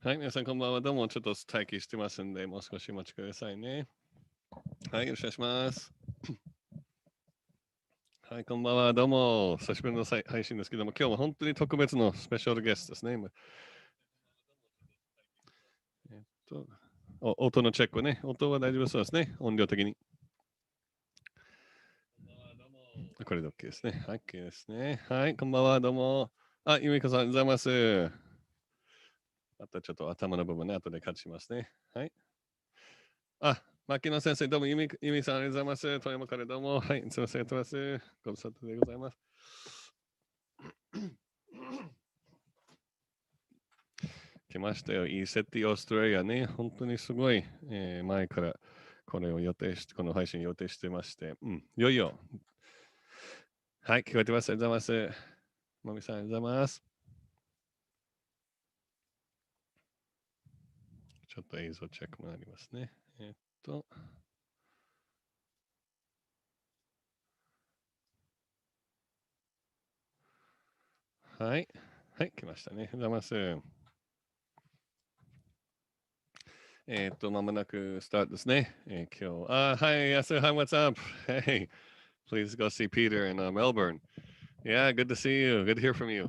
はい、皆さんこんばんは。どうもちょっと待機してますんで、もう少しお待ちくださいね。はい、よろしくお願いします。はい、こんばんは。どうも、久しぶりの配信ですけども、今日は本当に特別のスペシャルゲストですね。えっと、音のチェックね。音は大丈夫そうですね。音量的に。これで OK ですね。OK ですね。はい、こんばんは。どうも。あ、ゆみこさん、おはようございます。またちょっと頭の部分ね、後でカットしますね。はい。あ、牧野先生、どうも、ゆみさん、ありがとうございます。富山からどうも。はい、すみません、やってます。ご無沙汰でございます。来ましたよ。ECETIオーストラリアね。本当にすごい、前からこれを予定して、この配信予定してまして、いよいよ。はい、聞こえてます。ありがとうございます。もみさん、ありがとうございます。ちょっと映像チェックもありますね。はい。はい、来ましたね。ありがとうございます。まもなくスタートですね。今日、Hi, yes, hi, what's up? Hey, please go see Peter in Melbourne. Yeah, good to see you. Good to hear from you.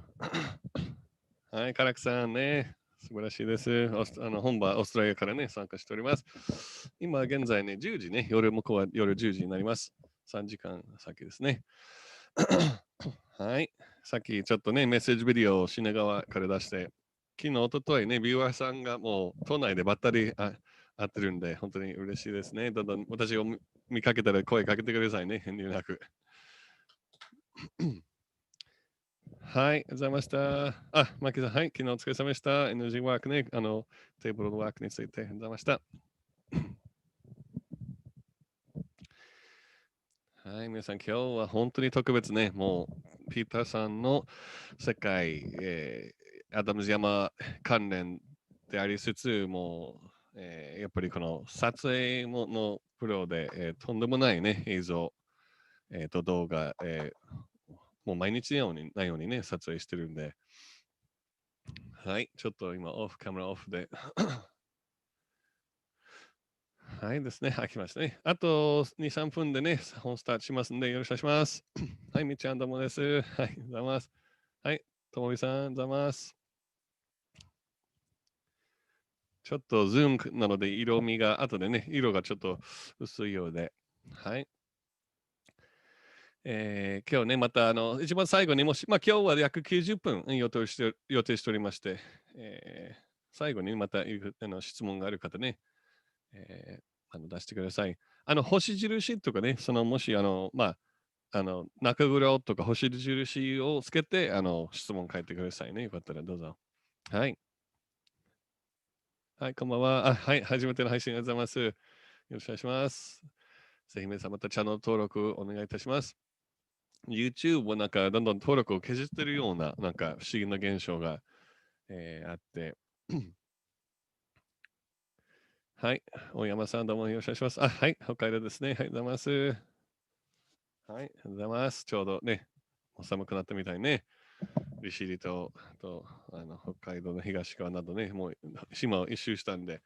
はい、唐木さんね。素晴らしいです。本場オーストラリアからね、参加しております。今現在ね、10時ね、向こうは夜10時になります。3時間先ですね。はい。さっきちょっとね、メッセージビデオを品川から出して、昨日、おとといね、ビューアーさんがもう都内でばったり会ってるんで、本当に嬉しいですね。どんどん私を見かけたら声かけてくださいね、遠慮なく。はい、ありがとうございました。マキさん、はい、昨日お疲れ様でした。NG ワークね、テーブルのワークについてありがとうございました。はい、皆さん、今日は本当に特別ね、もう、ピーターさんの世界、アダムズ山関連でありつつ、もう、やっぱりこの撮影のプロで、とんでもないね、映像、と動画、もう毎日のようにないようにね、撮影してるんで、はい、ちょっと今、カメラオフで。はいですね、開きましたね。あと2、3分でね、本スタートしますんで、よろしくお願いします。はい、みっちゃんどうもです。はい、ありがとうございます。はい、ともみさん、ありがとうございます。ちょっとズームなので色味が、後でね、色がちょっと薄いようで。はい。今日ね、また一番最後にもし、今日は約90分予定しておりまして、最後にまた質問がある方ね、出してください。星印とかね、もし、中黒とか星印をつけて、質問書いてくださいね。よかったらどうぞ。はい。はい、こんばんは。はい、初めての配信ありがとうございます。よろしくお願いします。ぜひ皆さんまたチャンネル登録お願いいたします。YouTube をなんかどんどん登録を削ってるような、なんか不思議な現象が、あって、はい、大山さんどうもよろしくお願いします。はい、北海道ですね。はい、ありがとうございます。はい、ありがとうございます。ちょうどね、寒くなったみたいね。利尻と北海道の東側などね、もう島を一周したんで、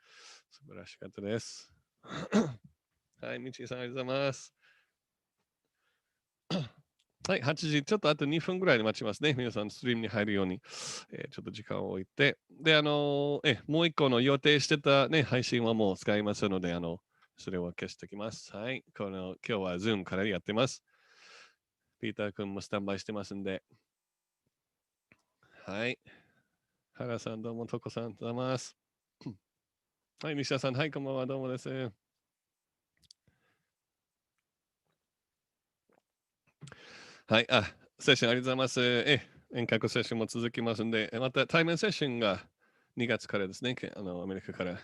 素晴らしかったです。はい、みちさん、ありがとうございます。はい、8時、ちょっとあと2分ぐらいで待ちますね。皆さん、ストリームに入るように、ちょっと時間を置いて。で、もう一個の予定してた、ね、配信はもう使いますので、それを消しておきます。はい、今日は Zoom からやってます。ピーター君もスタンバイしてますんで。はい。原さん、どうも、とこさん、ありがとうございます。はい、西田さん、はい、こんばんは、どうもです。はい、セッションありがとうございます。遠隔セッションも続きますんで、また対面セッションが2月からですね、アメリカから。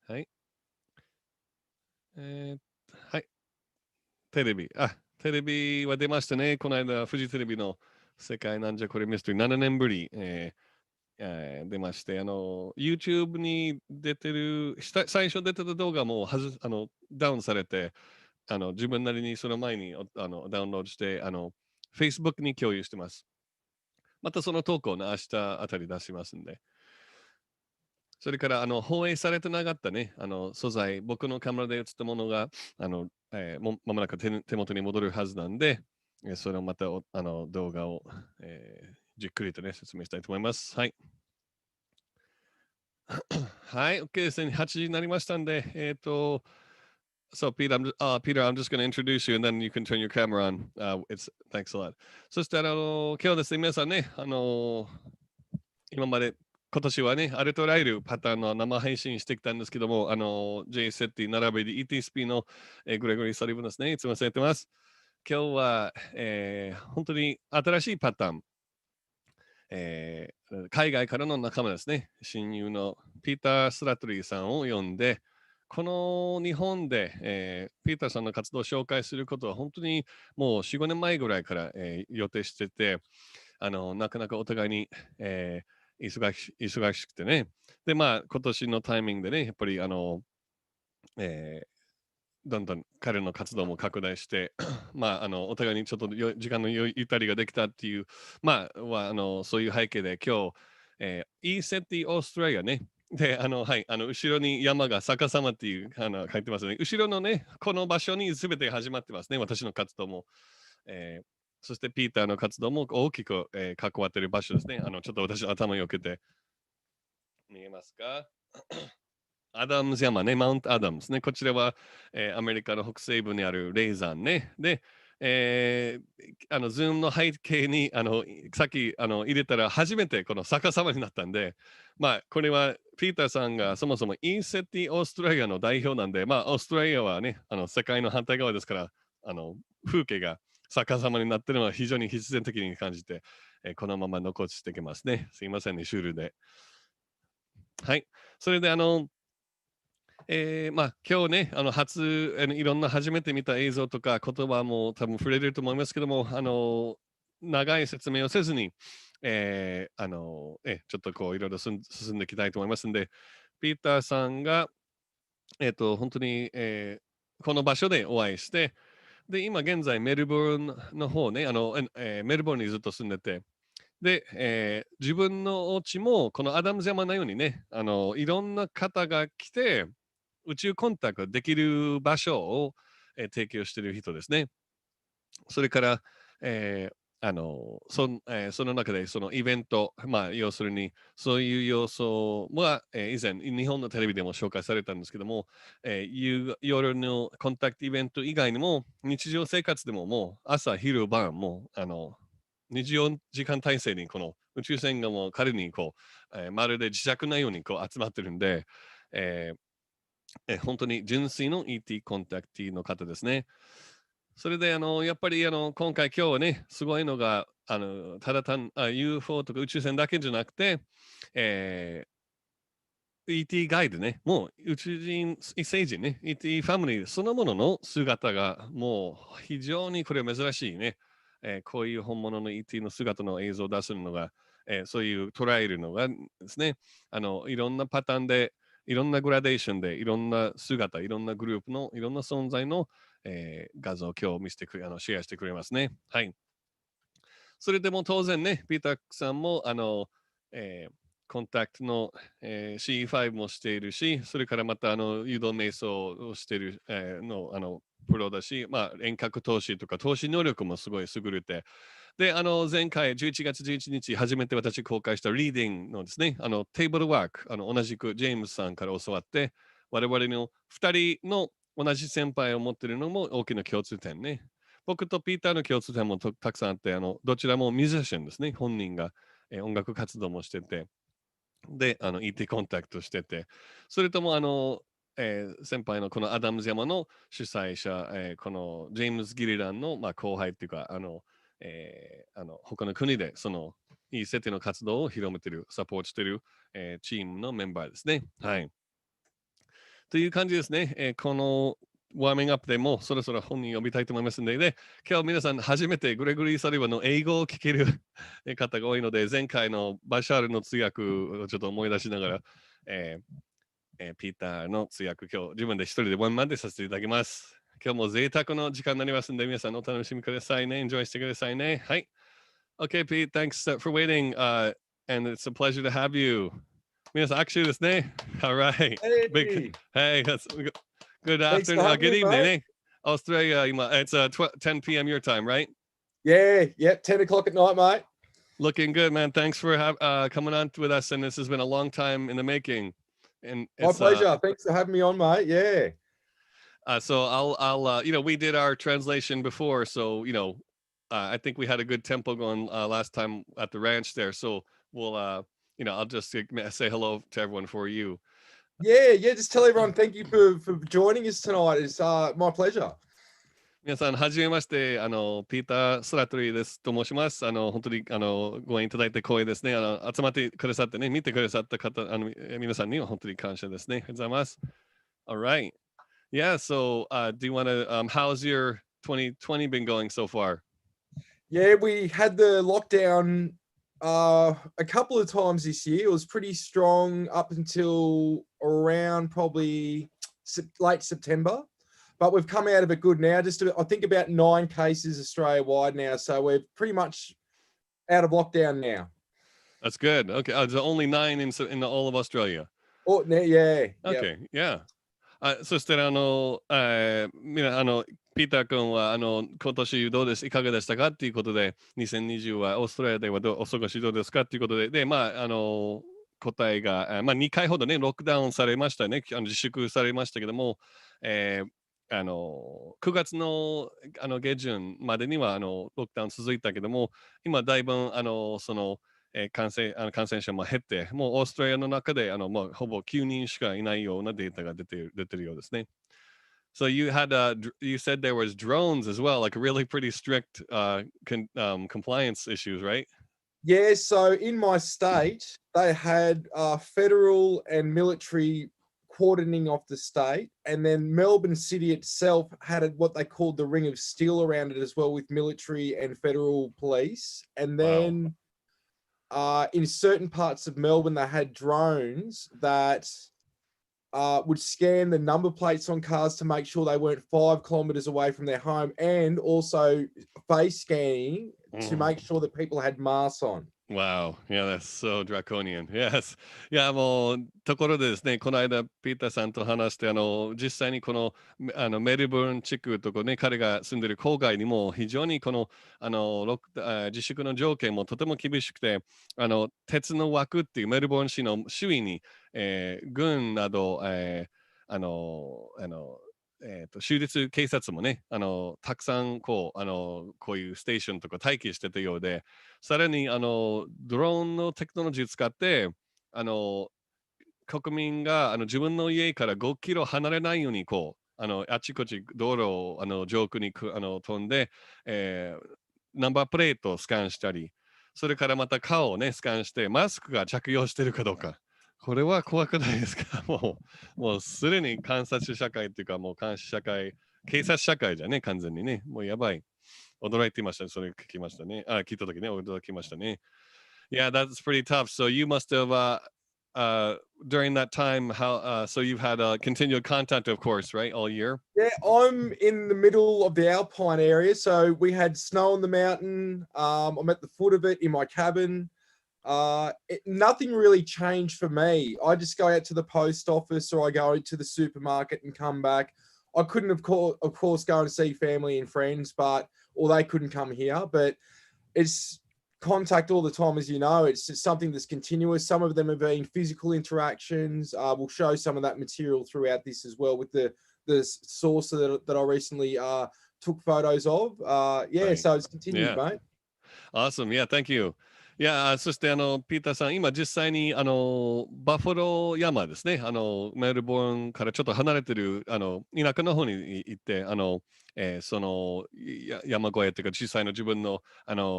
はい。はい、テレビは出ましたね。この間、フジテレビの世界なんじゃこれミステリー7年ぶり、出まして、YouTube に出てる、最初出てた動画もダウンされて、自分なりにその前にダウンロードして、Facebook に共有してます。またその投稿の明日あたり出しますんで。それから放映されてなかったね、素材、僕のカメラで映ったものが、まもなく手元に戻るはずなんで、それをまた動画を、じっくりとね、説明したいと思います。はい。はい、OK ですね。8時になりましたんで、So, Peter, I'm just going to introduce you and then you can turn your camera on. Thanks a lot. そして、今日ですね、皆さんね、今まで今年はね、ありとあらゆるパターンの生配信してきたんですけども、JSET 並びで ETSP の、グレゴリー・サリブンですね、いつもされてます。今日は、本当に新しいパターン、海外からの仲間ですね、親友のピーター・スラットリーさんを呼んで、この日本で、ピーターさんの活動を紹介することは本当にもう4、5年前ぐらいから、予定してて、なかなかお互いに、忙しくてね。で、まあ、今年のタイミングでね、やっぱりえーどんどん彼の活動も拡大して、まあ、お互いにちょっと時間のゆったりができたっていう、まあ、そういう背景で今日、ECETI オーストラリアね、で、はい、後ろに山が逆さまっていう、書いてますね。後ろのね、この場所に全て始まってますね、私の活動も。そしてピーターの活動も大きく、関わっている場所ですね。ちょっと私頭をよけて見えますか？アダムズ山ね、マウントアダムズね。こちらは、アメリカの北西部にあるレイザンね。で、ズームの背景に、さっき入れたら初めてこの逆さまになったんで、まあ、これはピーターさんがそもそもインセティオーストラリアの代表なんで、まあ、オーストラリアはね、世界の反対側ですから、風景が逆さまになっているのは非常に必然的に感じて、このまま残していきますね。すいませんね、シュールで。はい。それでまあ、今日ね、いろんな初めて見た映像とか言葉も多分触れると思いますけども、長い説明をせずに、ちょっとこういろいろ進んでいきたいと思いますので、ピーターさんが、本当に、この場所でお会いして、で、今現在メルボルンの方ね、メルボルンにずっと住んでて、で、自分のお家もこのアダムズ山のようにね、いろんな方が来て、宇宙コンタクトできる場所を、提供している人ですね。それから、えその中でそのイベント、まあ、要するにそういう要素は、以前日本のテレビでも紹介されたんですけども、夜のコンタクトイベント以外にも日常生活でももう朝昼晩も24時間体制にこの宇宙船がもう彼にこう、まるで磁石のようにこう集まってるんで、えー本当に純粋の ET コンタクティの方ですね。それでやっぱり今回今日はね、すごいのが、ただ単 UFO とか宇宙船だけじゃなくて、ET ガイドね、もう宇宙人、異星人ね、ET ファミリーそのものの姿がもう非常にこれ珍しいね、こういう本物の ET の姿の映像を出すのが、そういう捉えるのがですね、いろんなパターンで、いろんなグラデーションで、いろんな姿、いろんなグループの、いろんな存在の、画像を今日見せてくれ、シェアしてくれますね。はい。それでも当然ね、ピーターさんも、コンタクトの、C5 もしているし、それからまた誘導瞑想をしている、プロだし、まあ、遠隔投資とか投資能力もすごい優れて、で、前回11月11日、初めて私公開したリーディングのですね、テーブルワーク、同じくジェームスさんから教わって、我々の2人の同じ先輩を持っているのも大きな共通点ね。僕とピーターの共通点もたくさんあって、どちらもミュージシャンですね。本人が、音楽活動もしてて、で、ET コンタクトしてて、それとも先輩のこのアダムズ山の主催者、このジェームズ・ギリランの、まあ、後輩っていうか、他の国でそのいいセティの活動を広めてる、サポートしてる、チームのメンバーですね。はい。という感じですね。このワーミングアップでもそろそろ本人呼びたいと思いますので、ね、今日皆さん初めてグレゴリー・サリバンの英語を聞ける方が多いので、前回のバシャールの通訳をちょっと思い出しながら、ピーターの通訳、今日自分で一人でワンマンでさせていただきます。今日も贅沢の時間になりますので、皆さんお楽しみくださいね。エンジョイしてくださいね。はい。Okay, Pete, thanks for waiting. And it's a pleasure to have you. 皆さん、握手ですね。Alright. Hey. Hey, good Thanks for afternoon. having Good me, evening, mate. Australia, it's 10 p.m. your time, right? Yeah, 10 o'clock at night, mate. Looking good, man. Thanks for coming on with us. And this has been a long time in the making. And My it's pleasure. Thanks for having me on, mate. Yeah. So I'll we did our translation before, so I think we had a good tempo going last time at the ranch there. So we'll I'll just say hello to everyone for you. Yeah. Just tell everyone thank you for joining us tonight. It's my pleasure. 皆さん、はじめまして、ピーター・スラットリーですと申します。本当に、ご縁いただいて光栄ですね。集まってくださってね、見てくださった方、皆さんには本当に感謝ですね。ありがとうございます。All right. Yeah, so do you want to, how's your 2020 been going so far? Yeah, we had the lockdown a couple of times this year. It was pretty strong up until around probably late September. But we've come out of it good now. I think about 9 cases Australia-wide now. So we're pretty much out of lockdown now. That's good. Okay. There's only 9 in all of Australia. Oh, yeah. Okay. Yeah. そしてピーター君は今年どうですいかがでしたかっていうことで、2020はオーストラリアではお過ごしどうですかっていうことで、答えが、2回ほどね、ロックダウンされましたね、自粛されましたけども、9月の下旬までにはロックダウン続いたけども、今だいぶ感染者も減って、もうオーストラリアの中でもうほぼ9人しかいないようなデータが出てるようですね。So you said there was drones as well, like really pretty strict compliance issues, right? Yeah, so in my state, they had federal and military cordoning off the state, and then Melbourne City itself had what they called the Ring of Steel around it as well, with military and federal police. And then in certain parts of Melbourne, they had drones that would scan the number plates on cars to make sure they weren't 5 kilometers away from their home, and also face scanning to make sure that people had masks on. Wow. Yeah, that's so draconian. Yes. いや、もう、ところでですね、この間、ピーターさんと話して、実際にこの、メルボルン地区とかね、彼が住んでる郊外にも、非常にこの、自粛の条件もとても厳しくて、鉄の枠っていうメルボルン市の周囲に、軍など、州立警察もね、たくさんこういうステーションとか待機してたようで、さらにドローンのテクノロジーを使って、国民が自分の家から5キロ離れないようにあちこち道路を上空に飛んで、ナンバープレートをスキャンしたり、それからまた顔をね、スキャンして、マスクが着用しているかどうか。これは怖くないですか？もうすでに監察社会っていうか、もう監視社会、警察社会じゃね、完全にね。もうやばい。驚いていましたね。それ聞きましたね。聞いたときね、驚きましたね。Yeah, that's pretty tough. So you must have, during that time, so you've had continued contact, of course, right, all year? Yeah, I'm in the middle of the Alpine area. So we had snow on the mountain. I'm at the foot of it in my cabin. Nothing really changed for me. I just go out to the post office or I go to the supermarket and come back. I couldn't, of course, go and see family and friends, or they couldn't come here. But it's contact all the time, as you know. It's just something that's continuous. Some of them have been physical interactions. We'll show some of that material throughout this as well with the source that I recently took photos of. Right. So it's continued, mate. Awesome. Yeah, thank you. いや、そしてピーターさん、今実際にバファロー山ですね、メルボルンからちょっと離れてる田舎の方に行って、その山小屋というか、実際の自分の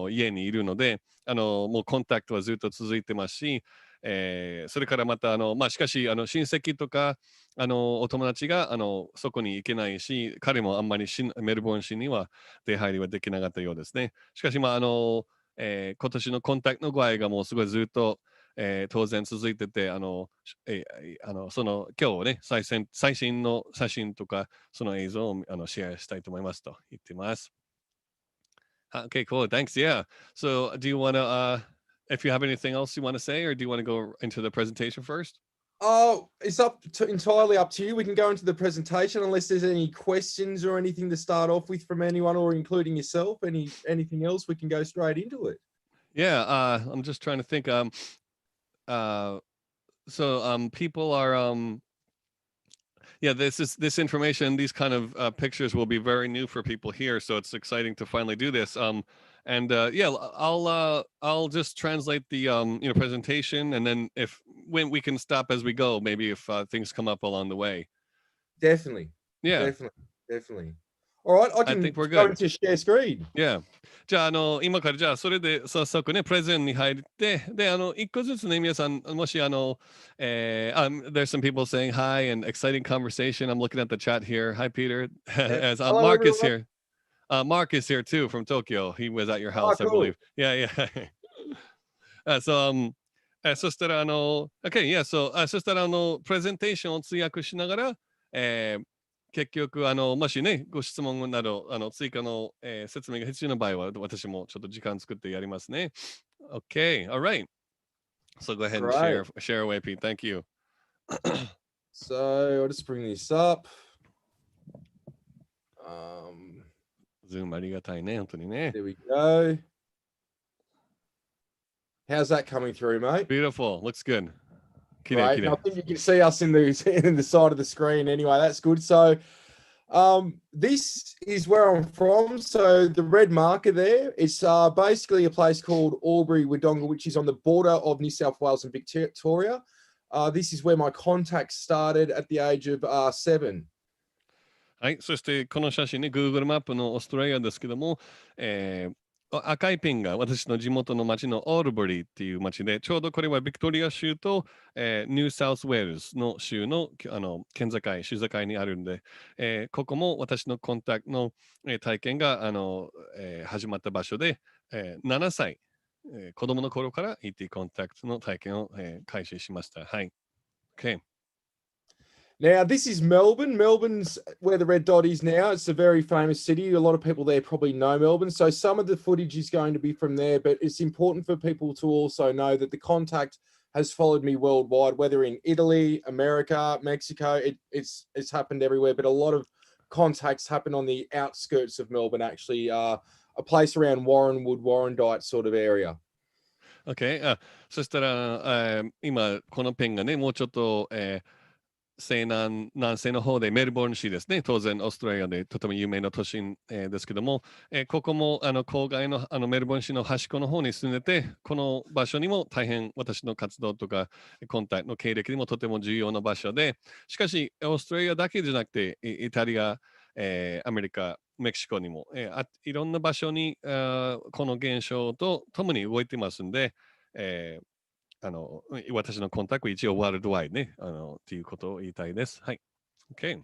家にいるので、もうコンタクトはずっと続いてますし、それからまたしかし親戚とかお友達がそこに行けないし、彼もあんまりメルボルン市には出入りはできなかったようですね。しかし今年のコンタクトの具合がもうすごいずっと、当然続いてて、今日ね、最新の写真とか、その映像をシェアしたいと思いますと言ってます。Okay, cool. Thanks. Yeah. So, do you want to if you have anything else you want to say, or do you want to go into the presentation first? Oh, it's entirely up to you. We can go into the presentation unless there's any questions or anything to start off with from anyone, or including yourself. Anything else, we can go straight into it. Yeah, I'm just trying to think. People are yeah, this information, these kind of pictures will be very new for people here, so it's exciting to finally do this. Yeah, I'll just translate the presentation, and then when we can stop as we go, maybe if things come up along the way. Definitely. Yeah. Definitely. All right, I think we're go good. into share screen. Yeah. じゃあ、今からじゃあ、それで早速ね、プレゼンに入って、で、一個ずつね、皆さん、もしthere's some people saying hi and exciting conversation. I'm looking at the chat here. Hi, Peter. As Hello, Mark is everyone. here. Mark is here too from Tokyo. He was at your house, cool. I believe. Yeah. So, そしたら、okay, yeah, so, そしたら、プレゼンテーションを通訳しながら、結局、もしね、ご質問など、追加の、説明が必要な場合は、私もちょっと時間作ってやりますね。Okay, all right. So go ahead and share away, Pete. Thank you. So I'll just bring this up. Zoom ありがたいね、本当にね。There we go. How's that coming through, mate? Beautiful. Looks good. Right. I think you can see us in the side of the screen anyway. That's good. So this is where I'm from. So the red marker there, it's basically a place called Albury Wodonga, which is on the border of New South Wales and Victoria. This is where my contacts started at the age of 7. はい、そしてこの写真ね、Google マップのオーストラリアですけども、赤いペンが私の地元の町のオールバリーっていう町で、ちょうどこれはビクトリア州と、ニューサウスウェールズの州の、県境、州境にあるんで、ここも私のコンタクトの、体験が、始まった場所で、7歳、子供の頃から ET コンタクトの体験を、開始しました。はい。Okay. Now, this is Melbourne. Melbourne's where the red dot is now. It's a very famous city. A lot of people there probably know Melbourne. So some of the footage is going to be from there, but it's important for people to also know that the contact has followed me worldwide, whether in Italy, America, Mexico. It's happened everywhere, but a lot of contacts happen on the outskirts of Melbourne, actually, a place around Warranwood, Warrandyte sort of area. Okay. そしたら、今、このペンがね、もうちょっと、南西の方でメルボルン市ですね。当然、オーストラリアでとても有名な都心、ですけども、ここも郊外のメルボルン市の端っこの方に住んでて、この場所にも大変私の活動とかコンタクトの経歴にもとても重要な場所で、しかし、オーストラリアだけじゃなくて、イタリア、アメリカ、メキシコにも、いろんな場所にこの現象とともに動いてますんで、私のコンタクト一応ワールドワイドね、っていうことを言いたいです。はい。Okay.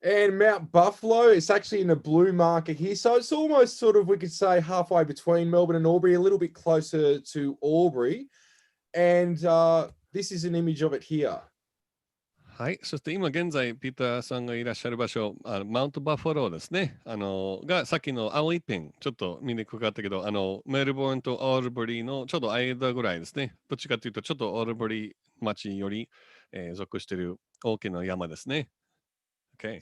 And Mount Buffalo, it's actually in a blue marker here. So it's almost sort of, we could say, halfway between Melbourne and Albury, a little bit closer to Albury. And this is an image of it here. はい。そして今現在、ピーターさんがいらっしゃる場所、マウントバファローですね。がさっきの青いペン、ちょっと見にくかったけど、メルボルンとオールバリーのちょっと間ぐらいですね。どっちかというと、ちょっとオールバリー町より、属している大きな山ですね。Okay.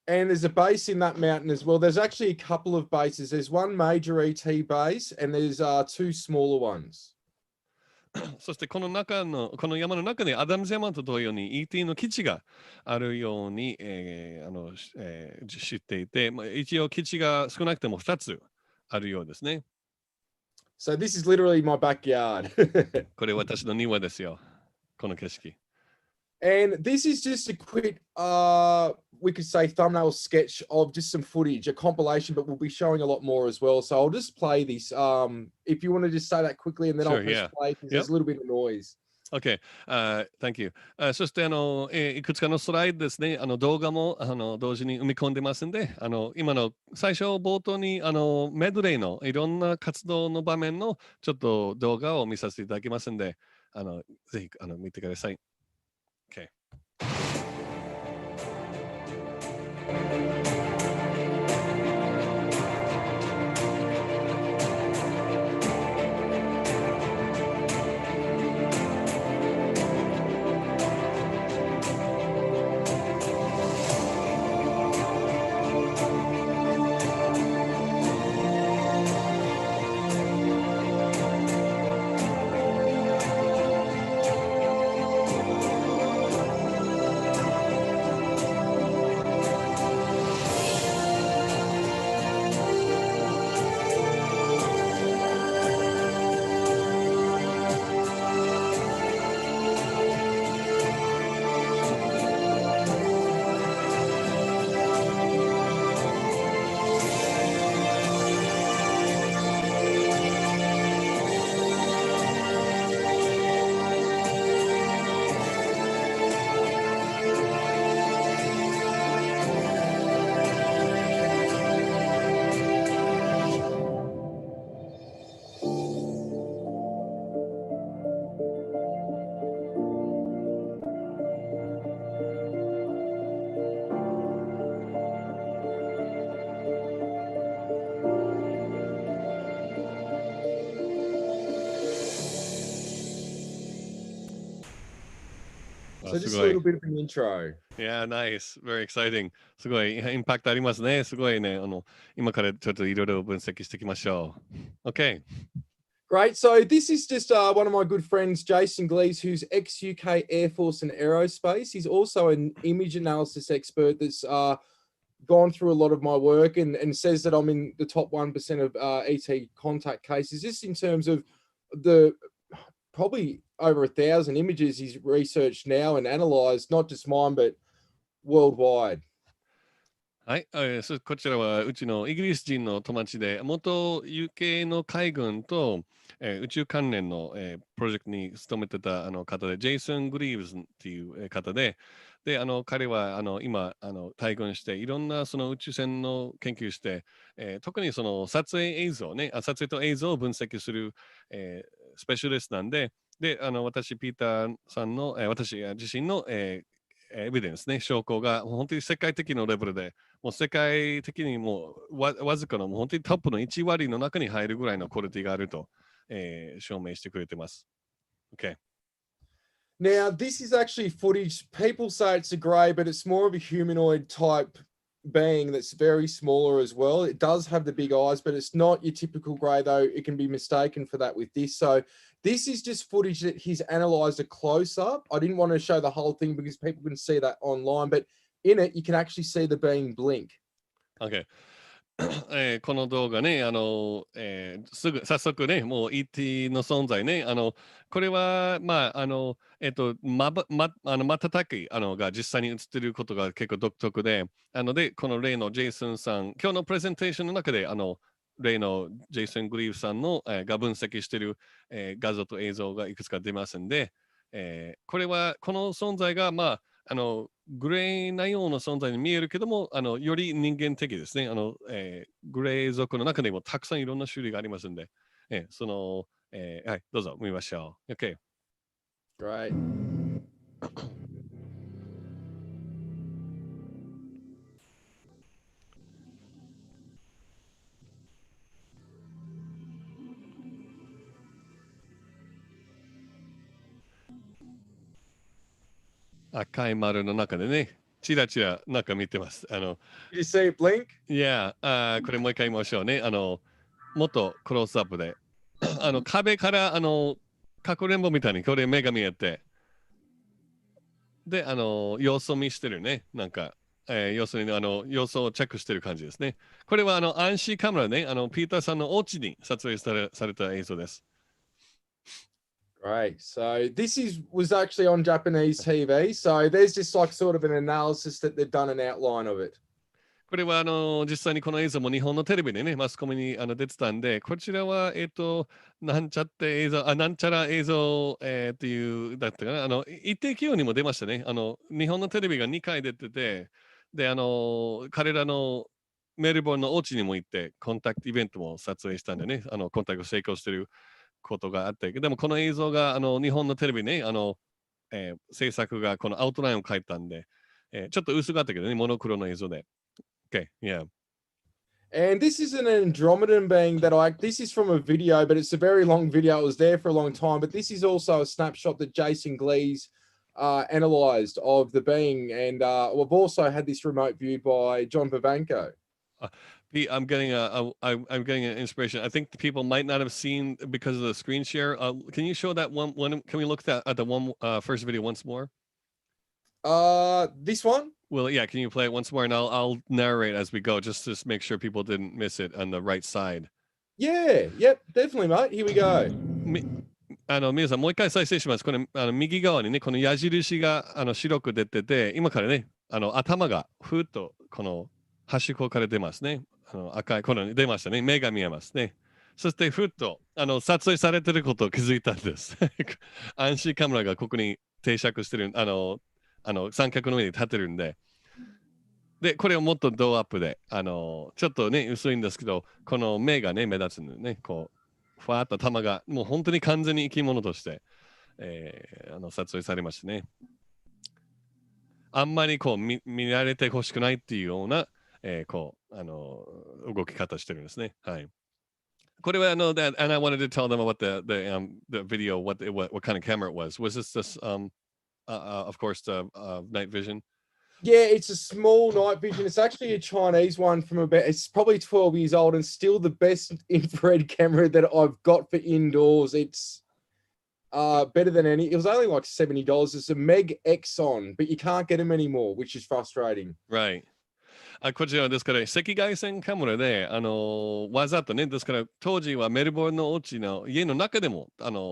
And there's a base in that mountain as well. There's actually a couple of bases. There's one major ET base and there's two smaller ones. そしてこの山の中にアダムズ山と同様に ET の基地があるように、知っていて、一応基地が少なくても2つあるようですね。So this is literally my backyard. これ私の庭ですよ。この景色。And this is just a quick, we could say thumbnail sketch of just some footage, a compilation, but we'll be showing a lot more as well. So I'll just play this. If you want to just say that quickly and then I'll press play because there's a little bit of noise. Okay. Thank you. そしていくつかのスライドですね。動画も同時に埋め込んでますんで、今の最初冒頭にメドレーのいろんな活動の場面のちょっと動画を見させていただきますんで、ぜひ見てください。Okay. just a little bit of an intro. Yeah, nice. Very exciting. すごいインパクトありますね。すごいね。今からちょっといろいろ分析していきましょう。Okay. Great. So this is just one of my good friends, Jason Glees, who's ex-UK Air Force and Aerospace. He's also an image analysis expert that's gone through a lot of my work and says that I'm in the top 1% of ET contact cases, just in terms of the probably over 1,000 images he's researched now and analyzed, not just mine, but worldwide. はい、こちらはうちのイギリス人の友達で、元 UK の海軍と、宇宙関連の、プロジェクトに勤めてた方で、ジェイソン・グリーブスっていう方で、彼は今対軍して、いろんなその宇宙船の研究して、特にその撮影映像ね、撮影と映像を分析する、スペシャリストなんで、私、ピーターさんの、私自身の、エビデンスね、証拠が本当に世界的なレベルで、もう世界的にもうわずかのもう本当にトップの1割の中に入るぐらいのクオリティがあると、証明してくれてます。Okay. Now, this is actually footage. People say it's a grey, but it's more of a humanoid type being that's very smaller as well. It does have the big eyes, but it's not your typical grey, though. It can be mistaken for that with this. So this is just footage that he's analysed a close-up. I didn't want to show the whole thing because people can see that online, but in it, you can actually see the being blink. Okay. この動画ね、早速ね、もう ET の存在ね、これは、瞬きが実際に映っていることが結構独特で、この例のジェイソンさん、今日のプレゼンテーションの中で、例のジェイソン・グリーフさんの、が分析している、画像と映像がいくつか出ますんで、これは、この存在が、グレーなような存在に見えるけども、より人間的ですね。グレー族の中でもたくさんいろんな種類がありますんで、はい、どうぞ見ましょう。OK。Great. 赤い丸の中でね、ちらちら中見てます。Did you see it blink? Yeah、これもう一回見ましょうね。もっとクロースアップで。壁からかくれんぼみたいにこれ目が見えて、で、様子を見してるね。なんか、要するに様子をチェックしてる感じですね。これは暗視カメラね、ピーターさんのお家に撮影された映像です。Great. So this was actually on Japanese TV. So there's just like sort of an analysis that they've done an outline of it. これは実際にこの映像も日本のテレビでね、マスコミに出てたんで、こちらは、なんちゃって映像、なんちゃら映像、っていう、だったかな、一定企業にも出ましたね。日本のテレビが2回出てて、で、彼らのメルボルンのお家にも行って、コンタクトイベントも撮影したんでね、コンタクト成功してることがあって、でもこの映像が日本のテレビね、制作がこのアウトラインを書いたんで、ちょっと薄かったけどね、モノクロの映像で。Okay, yeah. And this is an Andromedan being that this is from a video, but it's a very long video. It was there for a long time, but this is also a snapshot that Jason Glees analyzed of the being. And we've also had this remote viewed by John Vivanco. Pete, I'm getting I'm getting an inspiration. I think the people might not have seen because of the screen share. Can you show that one? Can we look at the one first video once more? This one? Well, yeah. Can you play it once more, and I'll narrate as we go, just to make sure people didn't miss it on the right side. Yeah. Yep. Definitely, mate. Here we go. 皆さんもう一回再生します。これ右側にね、この矢印が白く出てて、今からね、頭がふっとこの端っこから出ますね。赤いこの出ましたね。目が見えますね。そしてふっと撮影されてることを気づいたんです。暗視カメラがここに定着してる、三脚の上に立ってるんで。で、これをもっとドーアップで、ちょっとね、薄いんですけど、この目がね、目立つのね、こう、ふわっと玉が、もう本当に完全に生き物として、撮影されましたね。あんまりこう見られてほしくないっていうような、こう、動き方してるんですね。はい。これはand I wanted to tell them about the video, what kind of camera it was. Was this of course, the night vision. Yeah, it's a small night vision. It's actually a Chinese one from it's probably 12 years old and still the best infrared camera that I've got for indoors. It's better than any. It was only like $70. It's a Meg Exxon, but you can't get them anymore, which is frustrating. Right. こちらはですから赤外線カメラで、わざとね、ですから当時はメルボルンのお家の家の中でも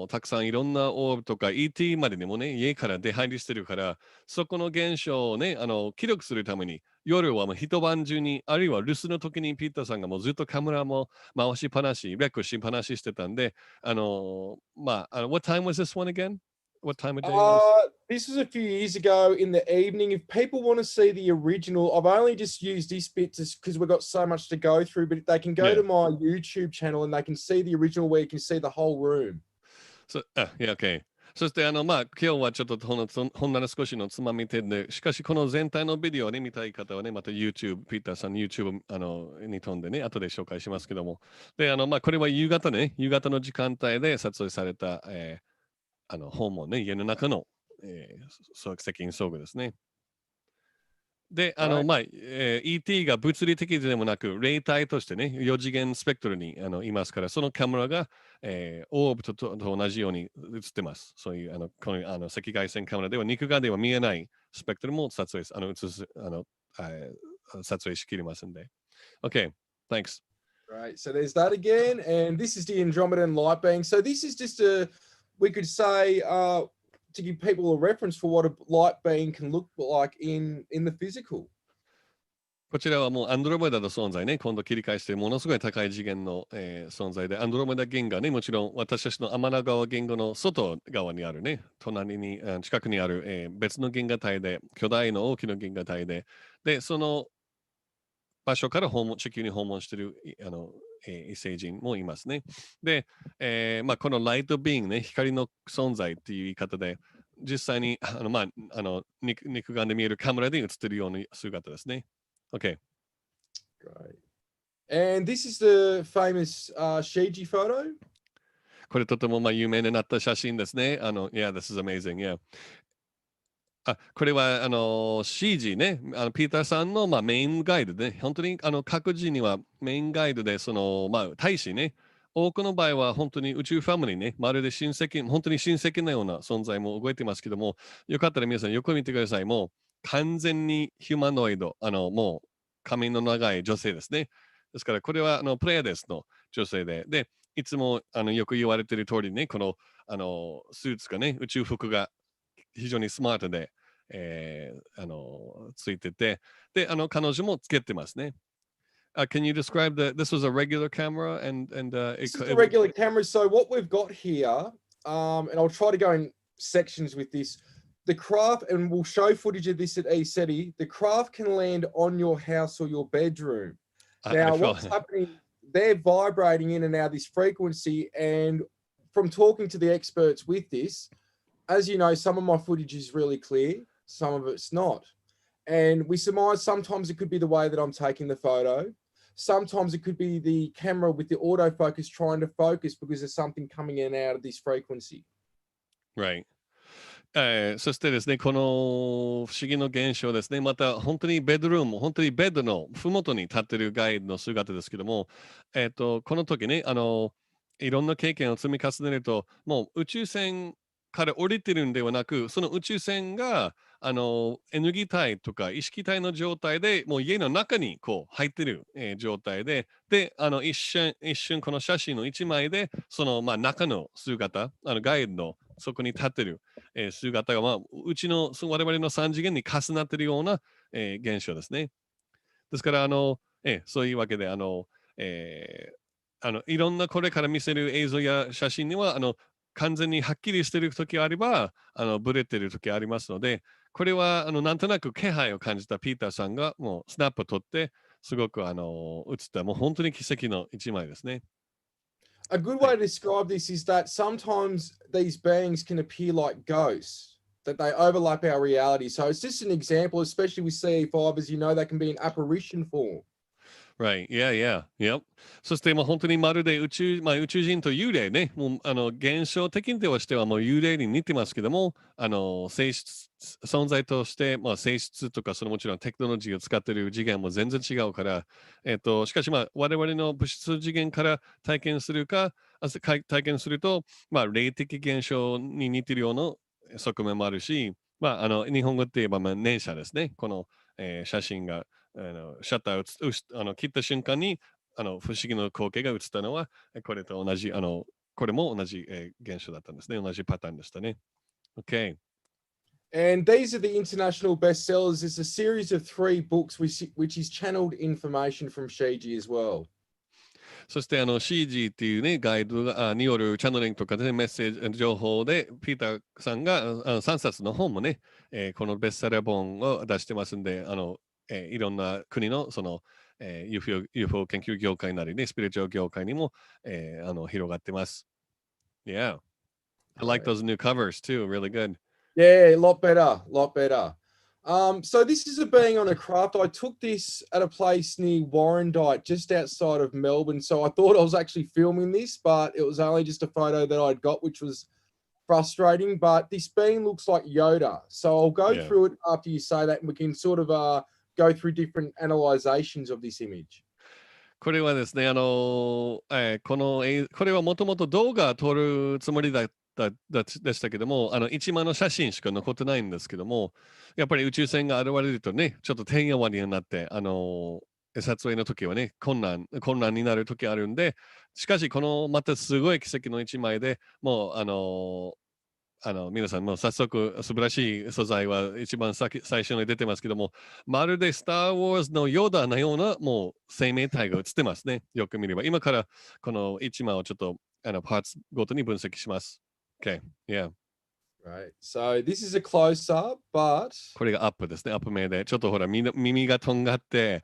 たくさんいろんなオーブとか ET までにもね、家から出入りしてるから、そこの現象をね、記録するために、夜はもう一晩中に、あるいは留守の時にピーターさんがもうずっとカメラも回しっぱなし、レックしっぱなししてたんで、what time was this one again? What time of day was This was a few years ago in the evening. If people want to see the original, I've only just used this bit because we've got so much to go through, but they can go to my YouTube channel and they can see the original where you can see the whole room. Yeah, okay. そして今日はちょっとほんなら少しのつまみ程度で、しかしこの全体のビデオをね、見たい方はね、また YouTube、ピーターさんの YouTube に飛んでね、後で紹介しますけども。で、これは夕方の時間帯で撮影された、訪問ね、家の中の、責任遭遇ですね。で、ET が物理的でもなく、霊体としてね、4次元スペクトルにいますから、そのカメラが、オーブと同じように映ってます。そういうこの赤外線カメラでは肉眼では見えないスペクトルも撮影しきりますんで。Okay, thanks. Right, so there's that again, and this is the Andromedan light beam. So this is just we could say, to give people a reference for what a light beam can look like in the physical. こちらはもうアンドロメダの存在ね、今度切り返してものすごい高い次元の、存在で、アンドロメダ銀河ね、もちろん私たちの天の川銀河の外側にあるね、隣に、近くにある、別の銀河帯で、巨大の大きな銀河帯で、で、その場所から地球に訪問している異星人もいますね。で、このライトビーンね、光の存在っていう言い方で、実際に肉眼で見えるカメラで映っているような姿ですね。Okay. Great. And this is the famous Shiji photo. これとても有名になった写真ですね。Yeah, this is amazing. Yeah. これはCG ね、ピーターさんの、メインガイドで、ね、本当に各自にはメインガイドで、大使ね、多くの場合は本当に宇宙ファミリーね、まるで本当に親戚のような存在も動いてますけども、よかったら皆さんよく見てください。もう完全にヒューマノイド、もう髪の長い女性ですね。ですから、これはプレイヤーですの女性で、で、いつもよく言われている通りね、このスーツがね、宇宙服が非常にスマートで、ついてて、で、彼女もつけてますね。Can you describe this was a regular camera this is a regular camera. So what we've got here, and I'll try to go in sections with this. The craft, and we'll show footage of this at ECETI, the craft can land on your house or your bedroom. Now, what's happening, they're vibrating in and out of this frequency, and from talking to the experts with this, as you know, some of my footage is really clear, some of it's not. And we surmise sometimes it could be the way that I'm taking the photo. Sometimes it could be the camera with the autofocus trying to focus because there's something coming in and out of this frequency. Right. そしてですね、この不思議の現象ですね、また本当にベッドルーム、本当にベッドのふもとに立っているガイドの姿ですけども、この時ね、いろんな経験を積み重ねると、もう宇宙船から降りてるんではなく、その宇宙船がエネルギー体とか意識体の状態でもう家の中にこう入ってる、状態で、で、一瞬この写真の一枚で、その中の姿、ガイドのそこに立ってる、姿が、うちの我々の3次元に重なっているような、現象ですね。ですからそういうわけでいろんなこれから見せる映像や写真には完全にはっきりしている時あればブレている時ありますので、これはなんとなく気配を感じたピーターさんがもうスナップを取ってすごく映ったもう本当に奇跡の一枚ですね。A good way to describe this is that sometimes these beings can appear like ghosts, that they overlap our reality. So it's just an example, especially with CE5, as you know, they can be in apparition form. Right. Yeah, yeah. Yep. そしてもう本当にまるで宇宙人と幽霊ね、もう現象的にはしてはもう幽霊に似てますけども、性質、存在として、性質とか、そのもちろんテクノロジーを使っている次元も全然違うから、しかし我々の物質次元から体験すると、霊的現象に似ているような側面もあるし、日本語って言えば、念写ですね。この、写真がシャッターを切った瞬間に不思議な光景が映ったのは、これと同じ、これも同じ、現象だったんですね。同じパターンでしたね。OK。And these are the international bestsellers. It's a series of 3 books which is channeled information from Shiji as well. そしてCG っていうね、ガイドによるチャンネリングとかでメッセージ情報で、ピーターさんが3冊の本もね、このベストセラー本を出してますんで、いろんな国のその、UFO 研究業界なりね、スピリチュアル業界にも、広がってます。Yeah. I like those new covers too. Really good. Yeah, a lot better, lot better. So this is a being on a craft. I took this at a place near Warrandyte, just outside of Melbourne. So I thought I was actually filming this, but it was only just a photo that I'd got, which was frustrating. But this being looks like Yoda. So I'll go through it after you say that, and we can sort of go through different analyzations of this image. これはですね、これはもともと動画を撮るつもりでしたけども、一枚の写真しか残ってないんですけども、やっぱり宇宙船が現れるとね、ちょっとてんやわんになって、撮影の時はね、困難になる時あるんで、しかし、このまたすごい奇跡の一枚でもう、皆さんも早速素晴らしい素材は一番最初に出てますけども、まるでスター・ウォーズのヨーダのようなもう生命体が映ってますね。よく見れば。今からこの一枚をちょっとパーツごとに分析します。Okay. Yeah. Right. So this is a close-up, but これがアップですね。アップ目で。ちょっとほら、耳がとんがって、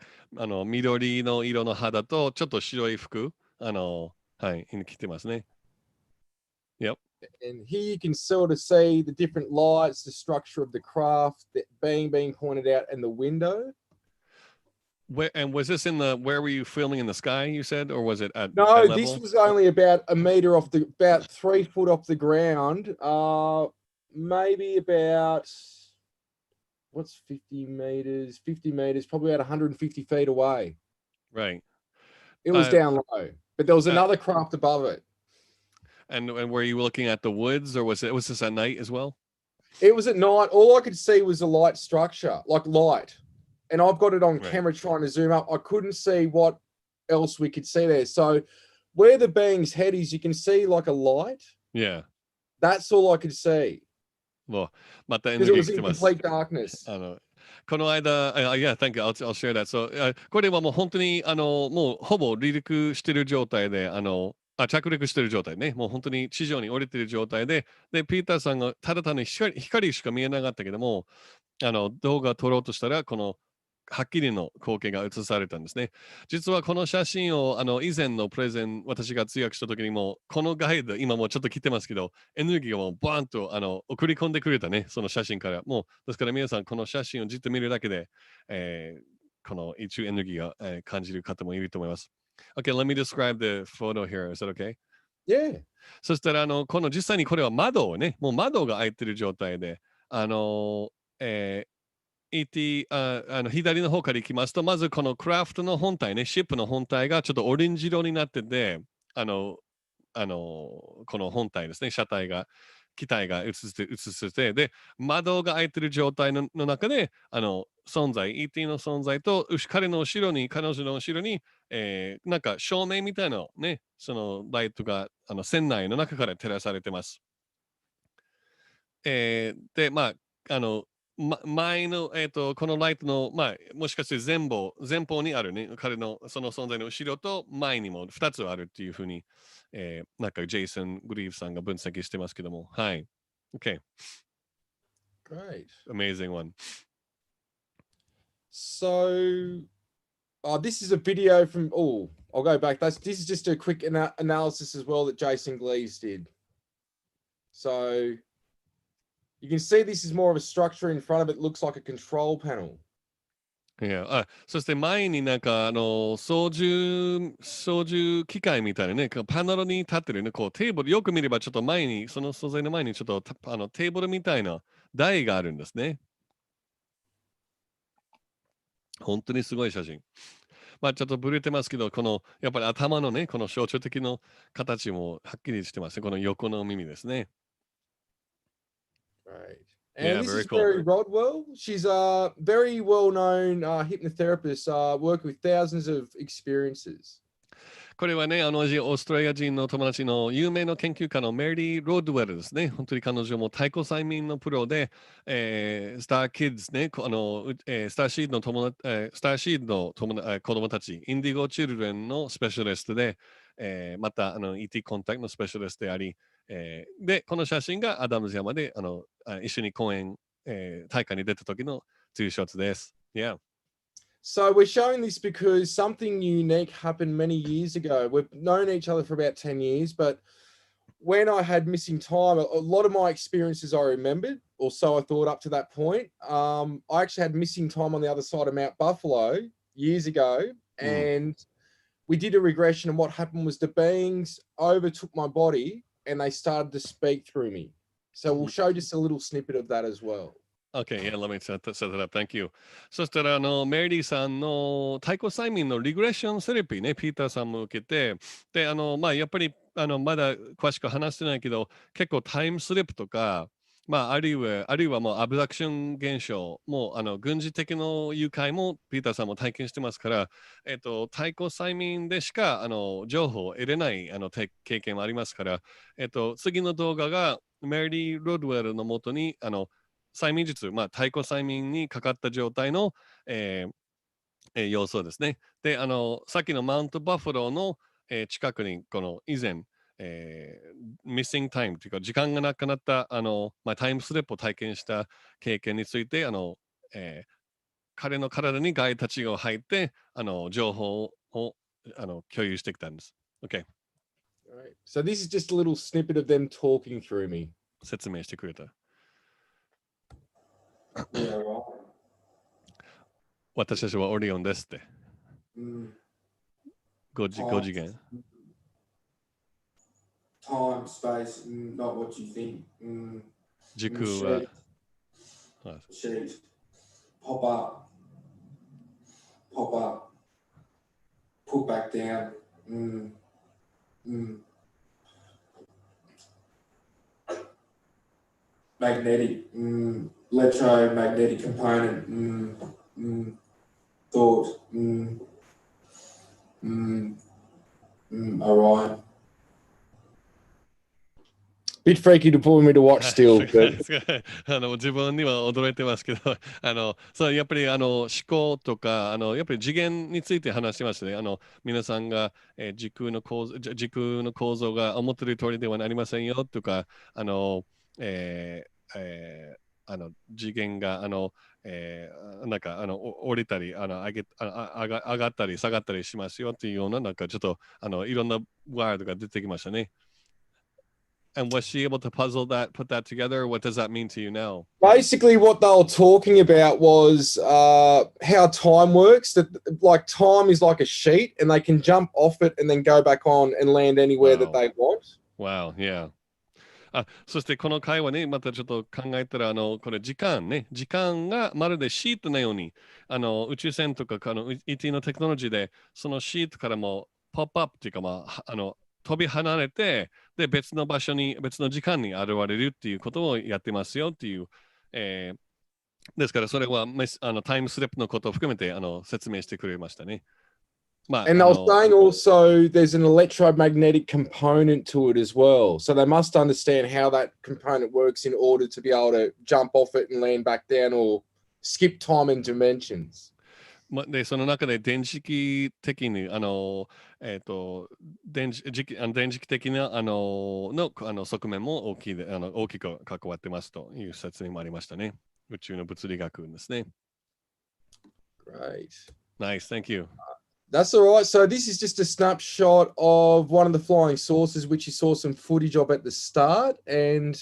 緑の色の肌とちょっと白い服、はい、着てますね。Yep. And here you can sort of see the different lights, the structure of the craft, that being pointed out, and the window. And was this where were you filming in the sky, you said, or was it at No, level? this was only about a meter about 3 foot off the ground. Maybe about, what's 50 meters? 50 meters, probably about 150 feet away. Right. It was down low, but there was another craft above it. And were you looking at the woods, or was this at night as well? It was at night. All I could see was a light structure, like light. And I've got it on camera trying to zoom up. I couldn't see what else we could see there. So where the being's head is, you can see like a light. Yeah. That's all I could see. Well, because it was in complete darkness. この間、yeah, thank you. I'll share that. So, これはもう本当にもうほぼ離陸してる状態で、着陸してる状態ね。もう本当に地上に降りてる状態で、ピーターさんがただ単に光しか見えなかったけども、動画を撮ろうとしたら、このはっきりの光景が映されたんですね。実はこの写真を以前のプレゼン、私が通訳した時にも、このガイド、今もうちょっと来てますけど、エネルギーをバーンと送り込んでくれたね、その写真から。もう、ですから皆さん、この写真をじっと見るだけで、この宇宙エネルギーが、感じる方もいると思います。Okay, let me describe the photo here. Is that okay? Yeah. そしたら、この実際にこれは窓をね、もう窓が開いてる状態で、ET 左の方から行きますと、まずこのクラフトの本体ね、シップの本体がちょっとオレンジ色になってて、この本体ですね、車体が、機体が映してて、で、窓が開いてる状態の中で、存在、ET の存在と、彼の後ろに、彼女の後ろに、なんか照明みたいなね、そのライトが船内の中から照らされてます。で、前の、このライトの、もしかして前方にあるね、彼のその存在の後ろと前にも2つあるっていうふうに、なんかジェイソン・グリーブさんが分析してますけども、はい。Okay. Great. Amazing one. So, this is a video from, I'll go back. This is just a quick analysis as well that Jason Gleaves did. So, you can see this is more of a structure in front of it. Looks like a control panel. いや、そして前になんか操縦機械みたいなね、パネルに立ってるね、こうテーブル、よく見ればちょっと前に、その素材の前にちょっとテーブルみたいな台があるんですね。本当にすごい写真。まあちょっとブレてますけど、やっぱり頭のね、この象徴的な形もはっきりしてますね。この横の耳ですね。Right. Yeah, And this very is cool. Mary Rodwell. She's a very well-known hypnotherapist, worked with thousands of experiences. これはね、オーストラリア人の友達の有名な研究家のメリー・ロードウェルですね。本当に彼女も太鼓催眠のプロで、スター・キッズね、スターシードのスターシードの子供たち、インディゴ・チルドレンのスペシャリストで、またET コンタクトのスペシャリストであり、で、この写真がアダムズ山で一緒に公演、大会に出た時のツーショットです。Yeah. So we're showing this because something unique happened many years ago. We've known each other for about 10 years, but when I had missing time, a lot of my experiences I remembered, or so I thought up to that point. I actually had missing time on the other side of Mount Buffalo years ago, and we did a regression, and what happened was the beings overtook my body and they started to speak through me. So we'll show just a little snippet of that as well. Okay, yeah, let me set that up. Thank you. そしたら、メリーさんの太鼓催眠のリグレッションセラピーね、ピーターさんも受けて、で、やっぱり、まだ詳しく話してないけど、結構タイムスリップとか、あるいはもうアブダクション現象、もう軍事的な誘拐もピーターさんも体験してますから、太鼓催眠でしか情報を得れない経験もありますから、次の動画がメリー・ロードウェルのもとに、催眠術、太鼓催眠にかかった状態の、様子ですね。で、さっきのマウントバファローの、近くに、以前、ミッシングタイムというか、時間がなくなったタイムスリップを体験した経験について、彼の体にガイたちが入って、情報を共有してきたんです。OK。Right. So this is just a little snippet of them talking through me. 説明してくれた。私たちはオリオンですって。5次元。Time, space, not what you think. 時空は。Sheet. Pop up. Put back down. Magnetic. Electromagnetic component. Thought. Orion. Bit freaky to pull me to watch still. 自分には驚いてますけど、そうやっぱり思考とかやっぱり次元について話してましたね。皆さんが、時空の構造が思っている通りではありませんよとか、次元がなんか降りたり上がったり下がったりしますよっていうようななんかちょっといろんなワードが出てきましたね。And was she able to put that together? What does that mean to you now? Basically, what they were talking about was how time works. That like time is like a sheet, and they can jump off it and then go back on and land anywhere that they want. Wow, yeah. そしてこの会話ね、またちょっと考えたら、これ時間がまるでシートのように、宇宙船とかET のテクノロジーで、そのシートからもポップアップというか、飛び離れて、で、別の時間に現れるっていうことをやってますよっていう、ですからそれはタイムスリップのことを含めて説明してくれましたね。And they were saying also there's an electromagnetic component to it as well. So they must understand how that component works in order to be able to jump off it and land back down or skip time and dimensions. でその中で電磁気的に電磁気的な側面も大きく関わってますという説明もありましたね。宇宙の物理学ですね。Great. Nice, thank you. That's all right. So this is just a snapshot of one of the flying saucers, which you saw some footage of at the start. And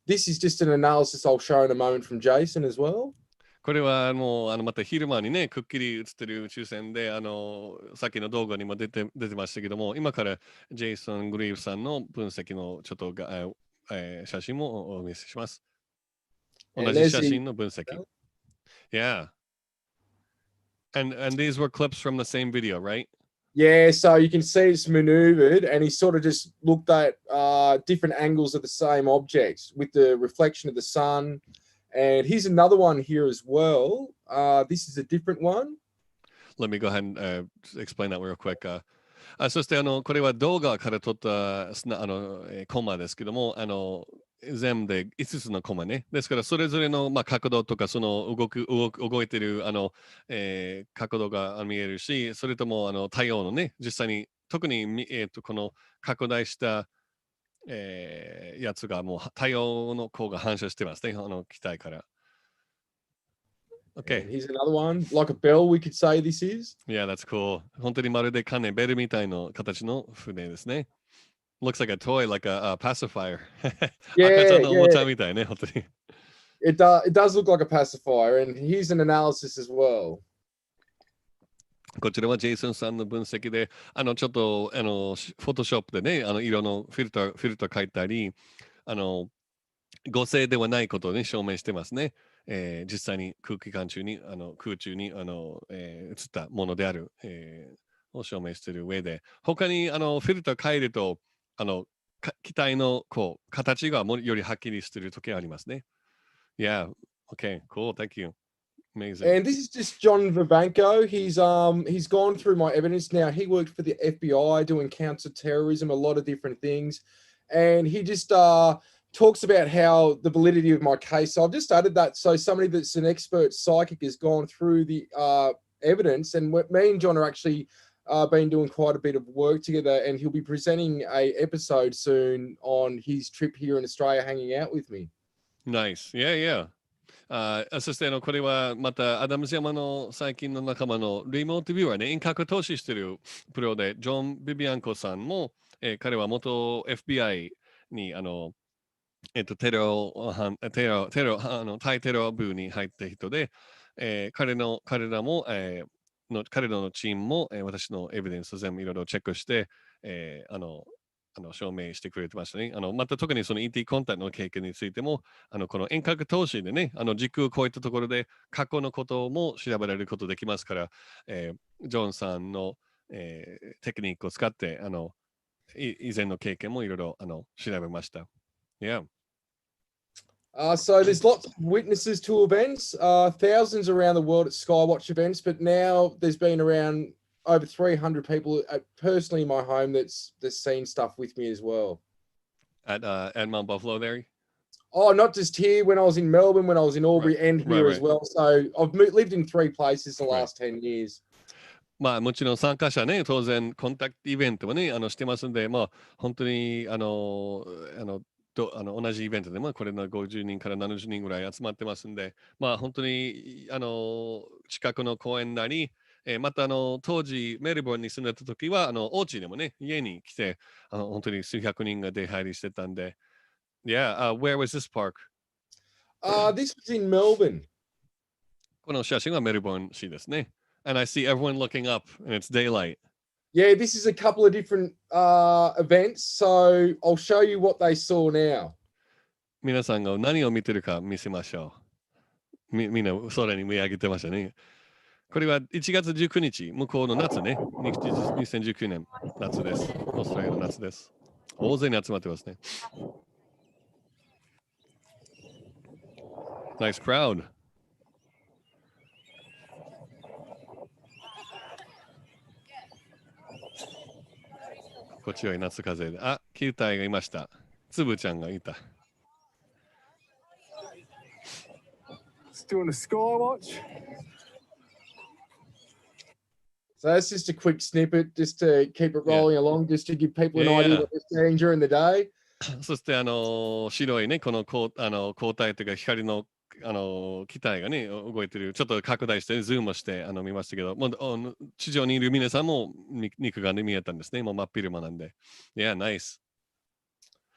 this is just an analysis I'll show in a moment from Jason as well. これはもうまた昼間にね、くっきり映ってる宇宙船で、さっきの動画にも出てましたけども、今からジェイソン・グリーブさんの分析のちょっと写真もお見せします。同じ写真の分析。Yeah. And these were clips from the same video, right? Yeah, so you can see it's maneuvered, and he sort of just looked at different angles of the same object with the reflection of the sun. And here's another one here as well. This is a different one. Let me go ahead and explain that real quick. そしてこれは動画から撮ったコマですけども、全部で5つのコマね。ですから、それぞれの、角度とか、その動いてる角度が見えるし、それとも太陽のね、実際に、特に、この拡大した、やつがもう太陽の光が反射してますね、機体から。Okay. And here's another one, like a bell, we could say this is. Yeah, that's cool. 本当にまるで鐘、ベルみたいな形の船ですね。Looks like a toy, like a pacifier. 赤ちゃんのおもちゃみたいね、本当に。It does look like a pacifier, and here's an analysis as well. こちらはジェイソンさんの分析で、ちょっと、フォトショップでね、色のフィルター書いたり、合成ではないことをね、証明してますね。実際に空中に映ったものである、を証明している上で、他にフィルター変えると、機体のこう形がよりはっきりしている時ありますね。Yeah, okay, cool, thank you. Amazing. And this is just John Vivanco. He's gone through my evidence now. He worked for the FBI doing counter-terrorism, a lot of different things. And he just talks about how the validity of my case. So I've just added that. So somebody that's an expert psychic has gone through the evidence, and me and John are actually been doing quite a bit of work together, and he'll be presenting a episode soon on his trip here in Australia, hanging out with me. Nice. Yeah, yeah. そしてこれはまたアダムズ山の最近の仲間のリモートビューアーね、遠隔投資しているプロで、ジョン・ビビアンコさんも、彼は元 FBI にテロ対テロ部に入った人で、彼らも、彼らのチームも、私のエビデンスを全部いろいろチェックして、証明してくれてましたね。また特にその ET コンタクトの経験についても、この遠隔投資でね、時空を超えたところで過去のことも調べられることできますから、ジョンさんの、テクニックを使って、以前の経験もいろいろ調べました。Yeah. So there's lots of witnesses to events, thousands around the world at Skywatch events, but now there's been around over 300 people personally in my home that's seen stuff with me as well. At Mount Buffalo there? Oh, not just here. When I was in Melbourne, when I was in Albury, and here as well. So I've lived in 3 places the last 10 years. まあもちろん参加者ね、当然コンタクトイベントもね、してますんで、まあ本当に同じイベントでもこれの50人から70人ぐらい集まってますんで、まあ本当に近くの公園なり、また当時メルボルンに住んでた時はお家にもね、家に来て本当に数百人が出入りしてたんで、Yeah, where was this park? This was in Melbourne. この写真はメルボルン市ですね。And I see everyone looking up and it's daylight. Yeah, this is a couple of different events, so I'll show you what they saw now. 皆さんが何を見てるか見せましょう。みんな空に見上げてましたね。これは1月19日、向こうの夏ね。2019年夏です。オーストラリアの夏です。大勢に集まってますね。Nice crowd. こっちは夏風で。あ、球体がいました。つぶちゃんがいた。Doing a Skywatch. So that's just a quick snippet, just to keep it rolling along, just to give people an idea what they're seeing during the day. そして白いね、この光体というか光の機体がね、動いてる。ちょっと拡大して、ズームして見ましたけど、もう地上にいる皆さんも肉が、ね、見えたんですね。もう真っ昼間なんで。Yeah, nice.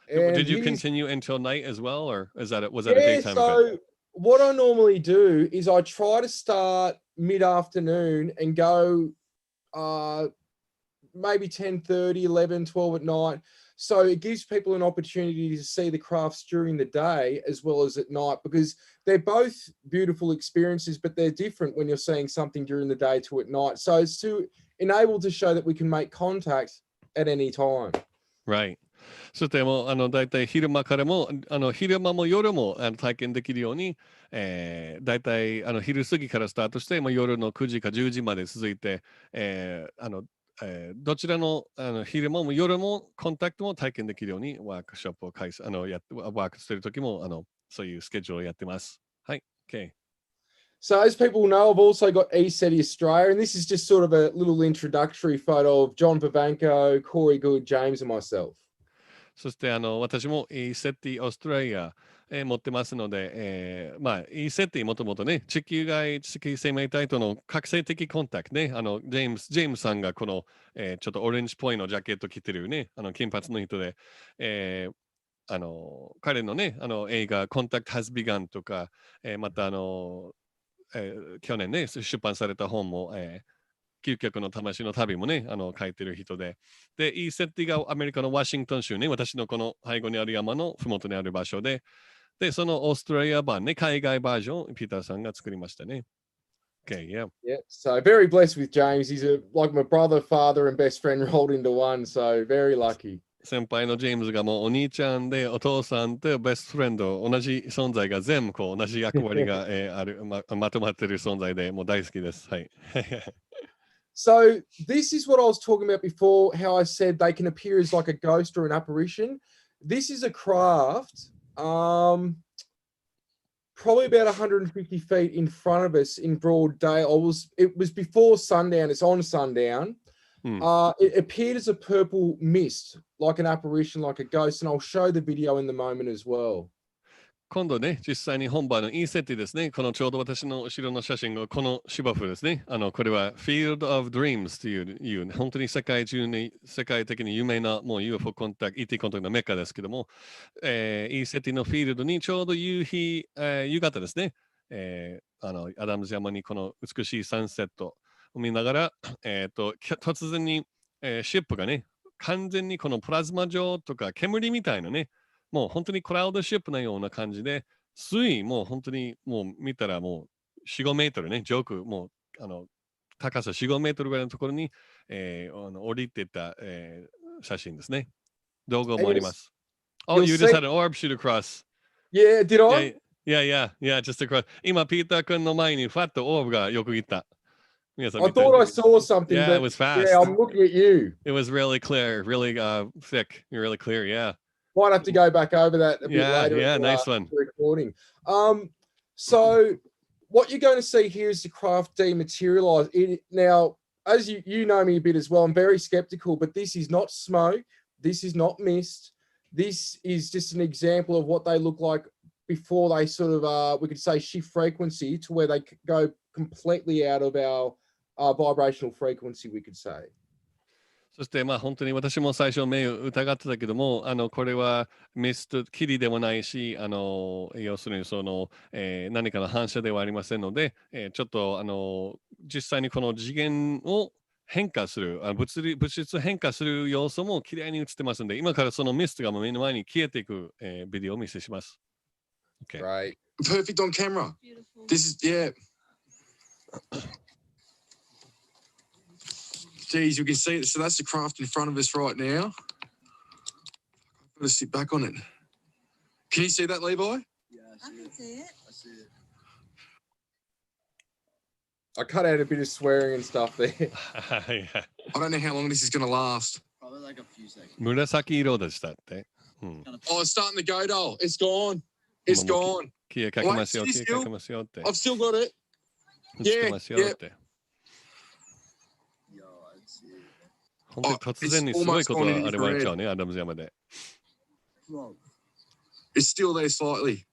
Did you continue until night as well, or was that a daytime event? what I normally do is I try to start mid-afternoon and go maybe 10:30, 11, 12 at night. So it gives people an opportunity to see the crafts during the day as well as at night, because they're both beautiful experiences, but they're different when you're seeing something during the day to at night. So it's to enable to show that we can make contact at any time. Right. そしてもうだいたい昼間からも昼間も夜も体験できるように、だいたい昼過ぎからスタートして、夜の9時か10時まで続いて、どちらの昼間も夜もコンタクトも体験できるようにワークショップをやってワークしてる時もそういうスケジュールをやってます。はい。OK。So as people know, I've also got ECETI Australia, and this is just sort of a little introductory photo of John Vivanco, Corey Good, James, and myself. そして私も ECETI オーストラリア、持ってますので、ECETI もともとね、地球外知識生命体との覚醒的コンタクトね、ジェームスさんがこの、ちょっとオレンジっぽいのジャケット着てるね、金髪の人で、彼のね、映画 Contact Has Begun とか、また去年ね、出版された本も、究極の魂の旅もね、書いてる人で。で、ECETIがアメリカのワシントン州ね、私のこの背後にある山のふもとにある場所で、で、そのオーストラリア版ね、海外バージョン、ピーターさんが作りましたね。Okay, yeah. Yeah, so very blessed with James. He's like my brother, father, and best friend rolled into one, so very lucky. 先輩のジェームズがもうお兄ちゃんでお父さんとベストフレンド同じ存在が全部こう同じ役割が、ある まとまっている存在でもう大好きです。はい。So this is what I was talking about before, how I said they can appear as like a ghost or an apparition. This is a craft, probably about 150 feet in front of us in broad day. It was before sundown. It's on sundown. It appeared as a purple mist, like an apparition, like a ghost, and I'll show the video in the moment as well. 今度ね、実際に本場のECETIですね、このちょうど私の後ろの写真がこの芝生ですね。これは Field of Dreams という、本当に世界的に有名なもう UFO コンタクト、ET コンタクトのメッカですけども、ECETI のフィールドにちょうど夕方ですね、アダムズ山にこの美しいサンセットを見ながら、突然に、シップがね、完全にこのプラズマ状とか煙みたいなね、もう本当にクラウドシップのような感じで、もう本当にもう見たらもう4、5メートルね、上空、もう高さ4、5メートルぐらいのところに、降りてた、写真ですね。動画もあります。Oh, you just had an orb shoot across. Yeah, did I? Yeah, just across. 今、ピーター君の前にファッとオーブがよく来た。I thought I saw something, yeah, but it was fast. Yeah, I'm looking at you. It was really clear, really thick. You're really clear, yeah. Might have to go back over that a bit later. Yeah, nice one. Recording. So what you're going to see here is the craft dematerialize. Now, as you know me a bit as well, I'm very skeptical, but this is not smoke. This is not mist. This is just an example of what they look like before they sort of, we could say, shift frequency to where they go completely out of our vibrational frequency, we could say. そして本当に私も最初目を疑ってたけども、これはミスト、霧でもないし、要するに何かの反射ではありませんので、ちょっと実際にこの次元を変化する、物質変化する要素もきれいに映ってますので、今からそのミストが目の前に消えていく、ビデオをお見せします。Okay. Right. Perfect on camera. Beautiful. This is, yeah. Geez, you can see it. So that's the craft in front of us right now. I've got to sit back on it. Can you see that, Levi? Yeah, I can see it. I see it. I cut out a bit of swearing and stuff there. Yeah. I don't know how long this is going to last. Probably like a few seconds. 紫色でしたって。Oh, it's starting to go, doll. It's gone. It's gone. 消えかけますよ、消えかけますよって。I've still got it. 映ってますよって。本当に突然にすごいことがあればれちゃうね、アダムズ山で。It's still there slightly.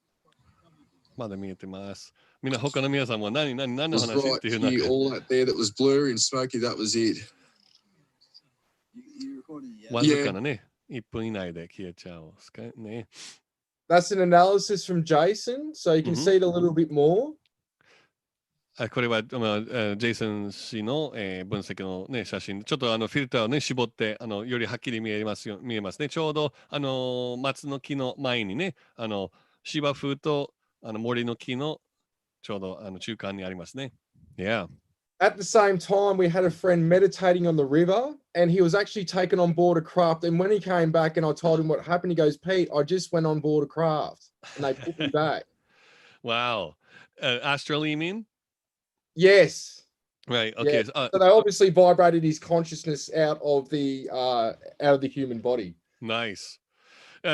まだ見えてます。みんな他の皆さんも何の話っていうの all that there that was blurry and smoky, that was it. わずかなね、1分以内で消えちゃうんですかね。That's an analysis from Jason, so you can see it a little bit more. これは、ジェイソン氏の、分析の、ね、写真、ちょっとフィルターを、ね、絞ってよりはっきり見えますね。ちょうど松の木の前にね、芝生と森の木のちょうど中間にありますね。Yeah. At the same time, we had a friend meditating on the river, and he was actually taken on board a craft. And when he came back and I told him what happened, he goes, Pete, I just went on board a craft. And they put me back. Wow. Astral, you mean? Yes. Right. Okay. Yeah. So they obviously vibrated his consciousness out of the human body. Nice.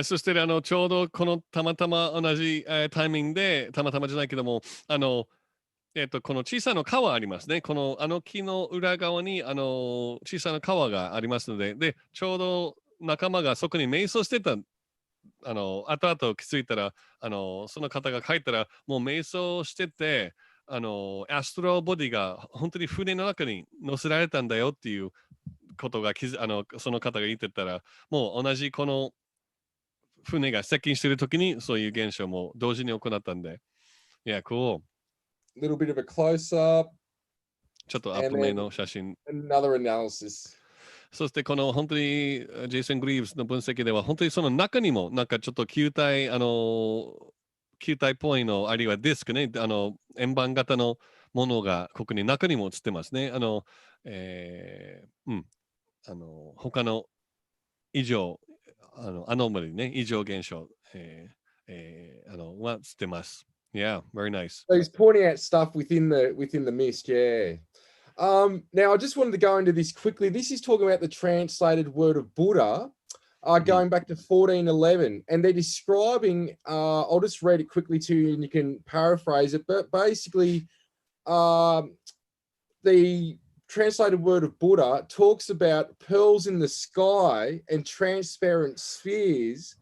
そしてちょうどこのたまたま同じタイミングで、たまたまじゃないけども、この小さな川ありますね。この木の裏側に小さな川がありますので、で、ちょうど仲間がそこに瞑想してた、後々気づいたら、その方が書いたら、もう瞑想してて、アストロボディが本当に船の中に乗せられたんだよっていうことがその方が言ってたら、もう同じこの船が接近しているときにそういう現象も同時に行ったんで。Yeah, cool. Little bit of a close-up. ちょっとアップ目の写真。Another analysis. そしてこの本当にジェイソン・グリーブスの分析では本当にその中にもなんかちょっと球体っぽいのあるいはディスクね円盤型のものがここに中にも映ってますね。他の異常アノマリね異常現象、は映ってます。Yeah, very nice. So he's pointing out stuff within the mist, yeah. Now I just wanted to go into this quickly. This is talking about the translated word of Buddha, going back to 1411, and they're describing. I'll just read it quickly to you, and you can paraphrase it. But basically, the translated word of Buddha talks about pearls in the sky and transparent spheres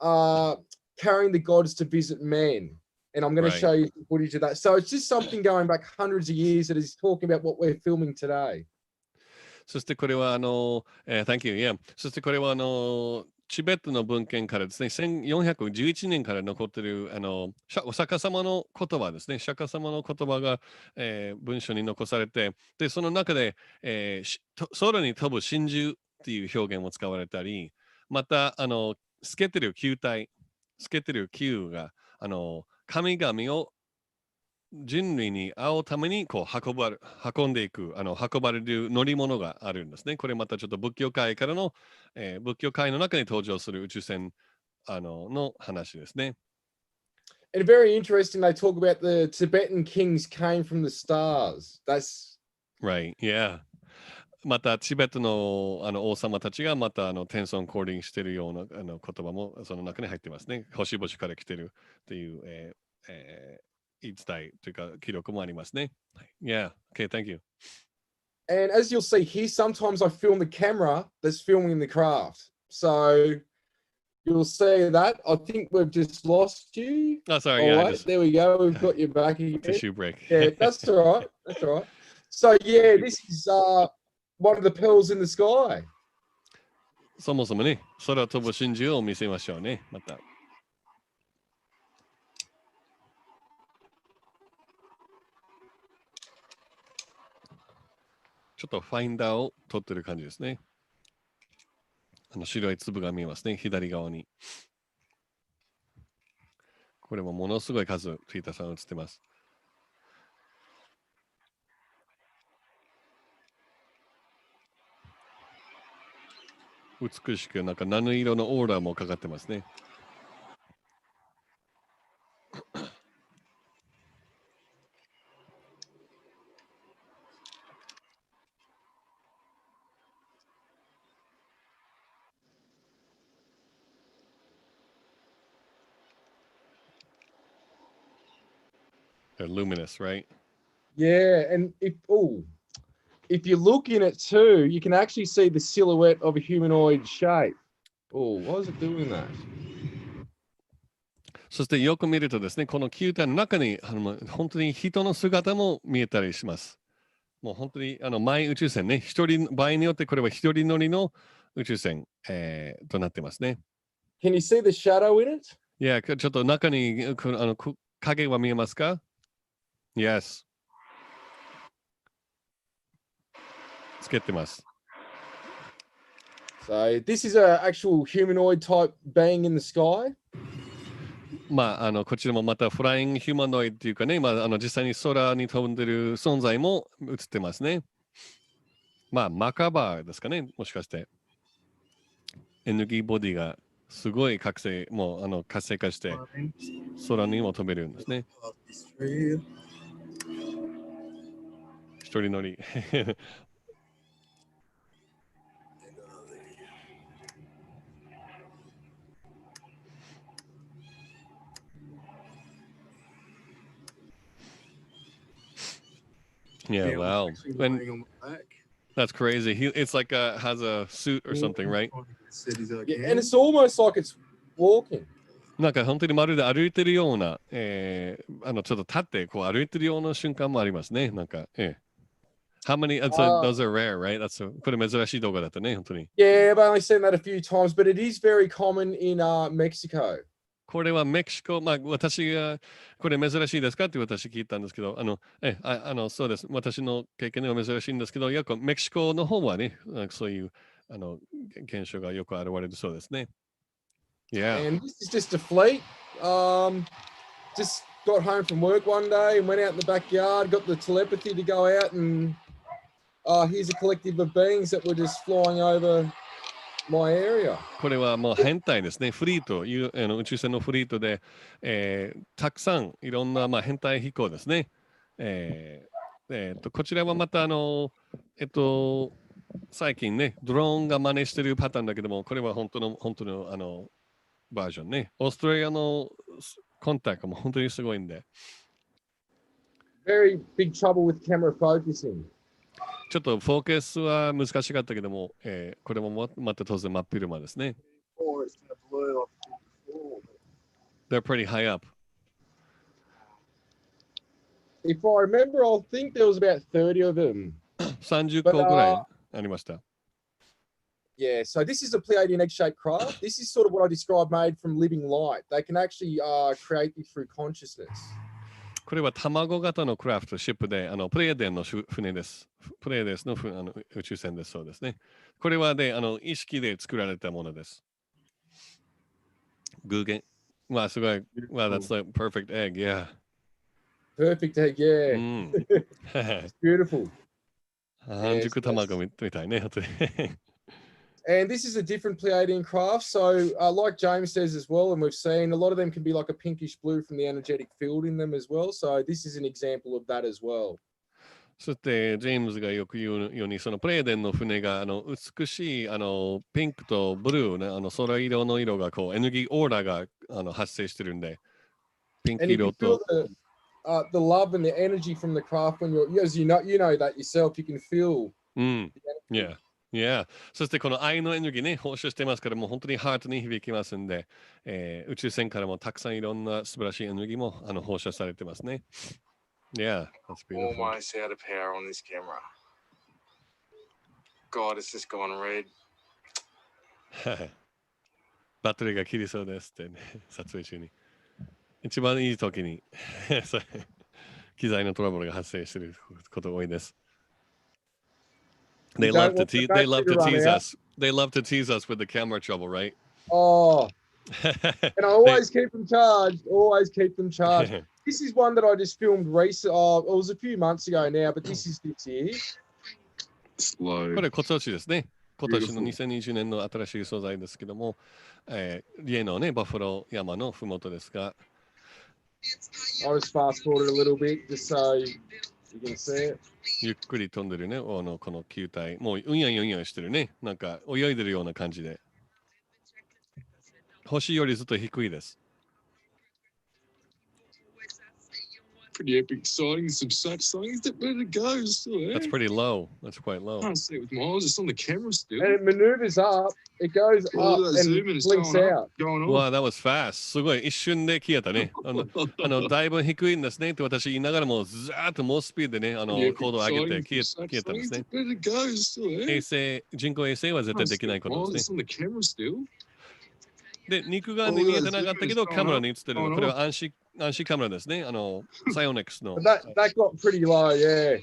carrying the gods to visit men. And I'm going to show you footage of that. So it's just something going back hundreds of years that is talking about what we're filming today. そしてこれはThank you. Yeah. そしてこれはチベットの文献からですね、1411年から残っているお釈迦様の言葉ですね、釈迦様の言葉が、文章に残されて、でその中で、空に飛ぶ真珠っていう表現も使われたり、また透けてる球体、透けてる球が神々を人類に会うためにこう運んでいく運ばれる乗り物があるんですね。これまたちょっと仏教界からの、仏教界の中に登場する宇宙船の話ですね。And very interesting, they talk about the Tibetan kings came from the stars. That's right, yeah. またチベットの王様たちがまた天孫降臨しているような言葉もその中に入ってますね。星々から来てるっていう、言い伝えというか記録もありますね。Yeah, okay, thank you. And as you'll see here, sometimes I film the camera that's filming the craft. So you'll see that. I think we've just lost you. Oh, sorry. Yeah, there we go. We've got you back again. Tissue break. Yeah, that's all right. That's all right. So yeah, this is one of the pearls in the sky. そもそもね、空飛ぶ真珠を見せましょうね。また。ちょっとファインダーを取ってる感じですね。白い粒が見えますね、左側に。これもものすごい数、ピーターさん映ってます。美しく、なんか何色のオーラもかかってますね。They're luminous, right? Yeah, and if you look in it too, you can actually see the silhouette of a humanoid shape. Oh, why is it doing that? そしてよく見るとですね、この球体の中に本当に人の姿も見えたりします。もう本当にマイ宇宙船ね、場合によってこれは一人乗りの宇宙船、となってますね。Can you see the shadow in it? いや、ちょっと中に影は見えますか？ Yes。つけてます。So this is an actual humanoid type being in the sky. まあ、こちらもまたフライングヒューマノイドっていうかね、まあ、実際に空に飛んでる存在も映ってますね。まあ、マカバーですかね、もしかして。エネルギーボディがすごい活性化して空にも飛べるんですね。一人乗り。Yeah, wow. And that's crazy. It's like has a suit or something, right? Yeah, and it's almost like it's walking. なんか本当にまるで歩いてるような、ちょっと立ってこう歩いてるような瞬間もありますね。なんか、How many? Those are rare, right? これ珍しい動画だったね、本当に。Yeah, I've only seen that a few times, but it is very common in Mexico. これはメキシコ、まあ私がこれ珍しいですかって私聞いたんですけど、そうです。私の経験では珍しいんですけど、よくメキシコの方はね、そういう現象がよく現れるそうですね。Yeah. And this is just a fleet. Just got home from work one day and went out in the backyard, got the telepathy to go out and here's a collective of beings that were just flying over my area. これはもう編隊ですね。フリート、宇宙船のフリートで、たくさんいろんな、まあ、編隊飛行ですね。こちらはまた最近ね、ドローンが真似してるパターンだけども、これは本当のバージョンね。オーストラリアのコンタクトも本当にすごいんで。Very big trouble with camera focusing. ちょっとフォーカスは難しかったけども、これもまた当然真っ昼間ですね。They're pretty high up. If I remember, I think there was about 30 of them. 30個ぐらいありました。Yeah, so this is a Pleiadian egg-shaped craft. This is sort of what I described made from living light. They can actually create you through consciousness. これは卵型のクラフトシップで、プレイデンの船です。プレイデスの宇宙船です。そうですね。これはね、意識で作られたものです。偶然。まあ、すごい。Wow, that's the perfect egg, yeah. Perfect egg, yeah. It's beautiful. 半熟卵みたいね、本当に。And this is a different Pleiadian craft. So, like James says as well, and we've seen a lot of them can be like a pinkish blue from the energetic field in them as well. So, this is an example of that as well. そして、ジェームズがよく言うように、そのプレーデンの船が美しいピンクとブルー、ね、空色の色がこうエネルギーオーラが発生してるんで、ピンク色と。The love and the energy from the craft when you're, as you know that yourself, you can feel. Yeah. そしてこの愛のエネルギーね、放射してますから、もう本当にハートに響きますんで、宇宙船からもたくさんいろんな素晴らしいエネルギーも放射されてますね。Yeah, that's beautiful. Almost out of power on this camera. God, it's just gone red. バッテリーが切りそうですってね、撮影中に。一番いい時に機材のトラブルが発生していることが多いです。They love to tease us. They love to tease us with the camera trouble, right? Oh, and I always keep them charged. Always keep them charged. This is one that I just filmed recently. It was a few months ago now, but this is this year. Slow. これ今年ですね。今年の2020年の新しい素材ですけども、家のねバッファロー山のふもとですが。I'll just fast forward a little bit just so you can see it. ゆっくり飛んでるね、この球体。もううんやんうんやんしてるね。なんか泳いでるような感じで。星よりずっと低いです。Pretty epic sightings of such things. Where it goes? That's pretty low. That's quite low. I can't see it with my eyes. It's on the camera still. And it maneuvers up. It goes up and blinks out. Wow, that was fast. すごい一瞬で消えたね。だいぶ低いんですねって私言いながらもずーっと猛スピードでね、高度を上げて消えたんですね。人工衛星は絶対できないことですね。で、肉眼で見えてなかったけど、カメラに映ってる。これは暗視カメラですね。サイオネックスの。That got pretty low, yeah.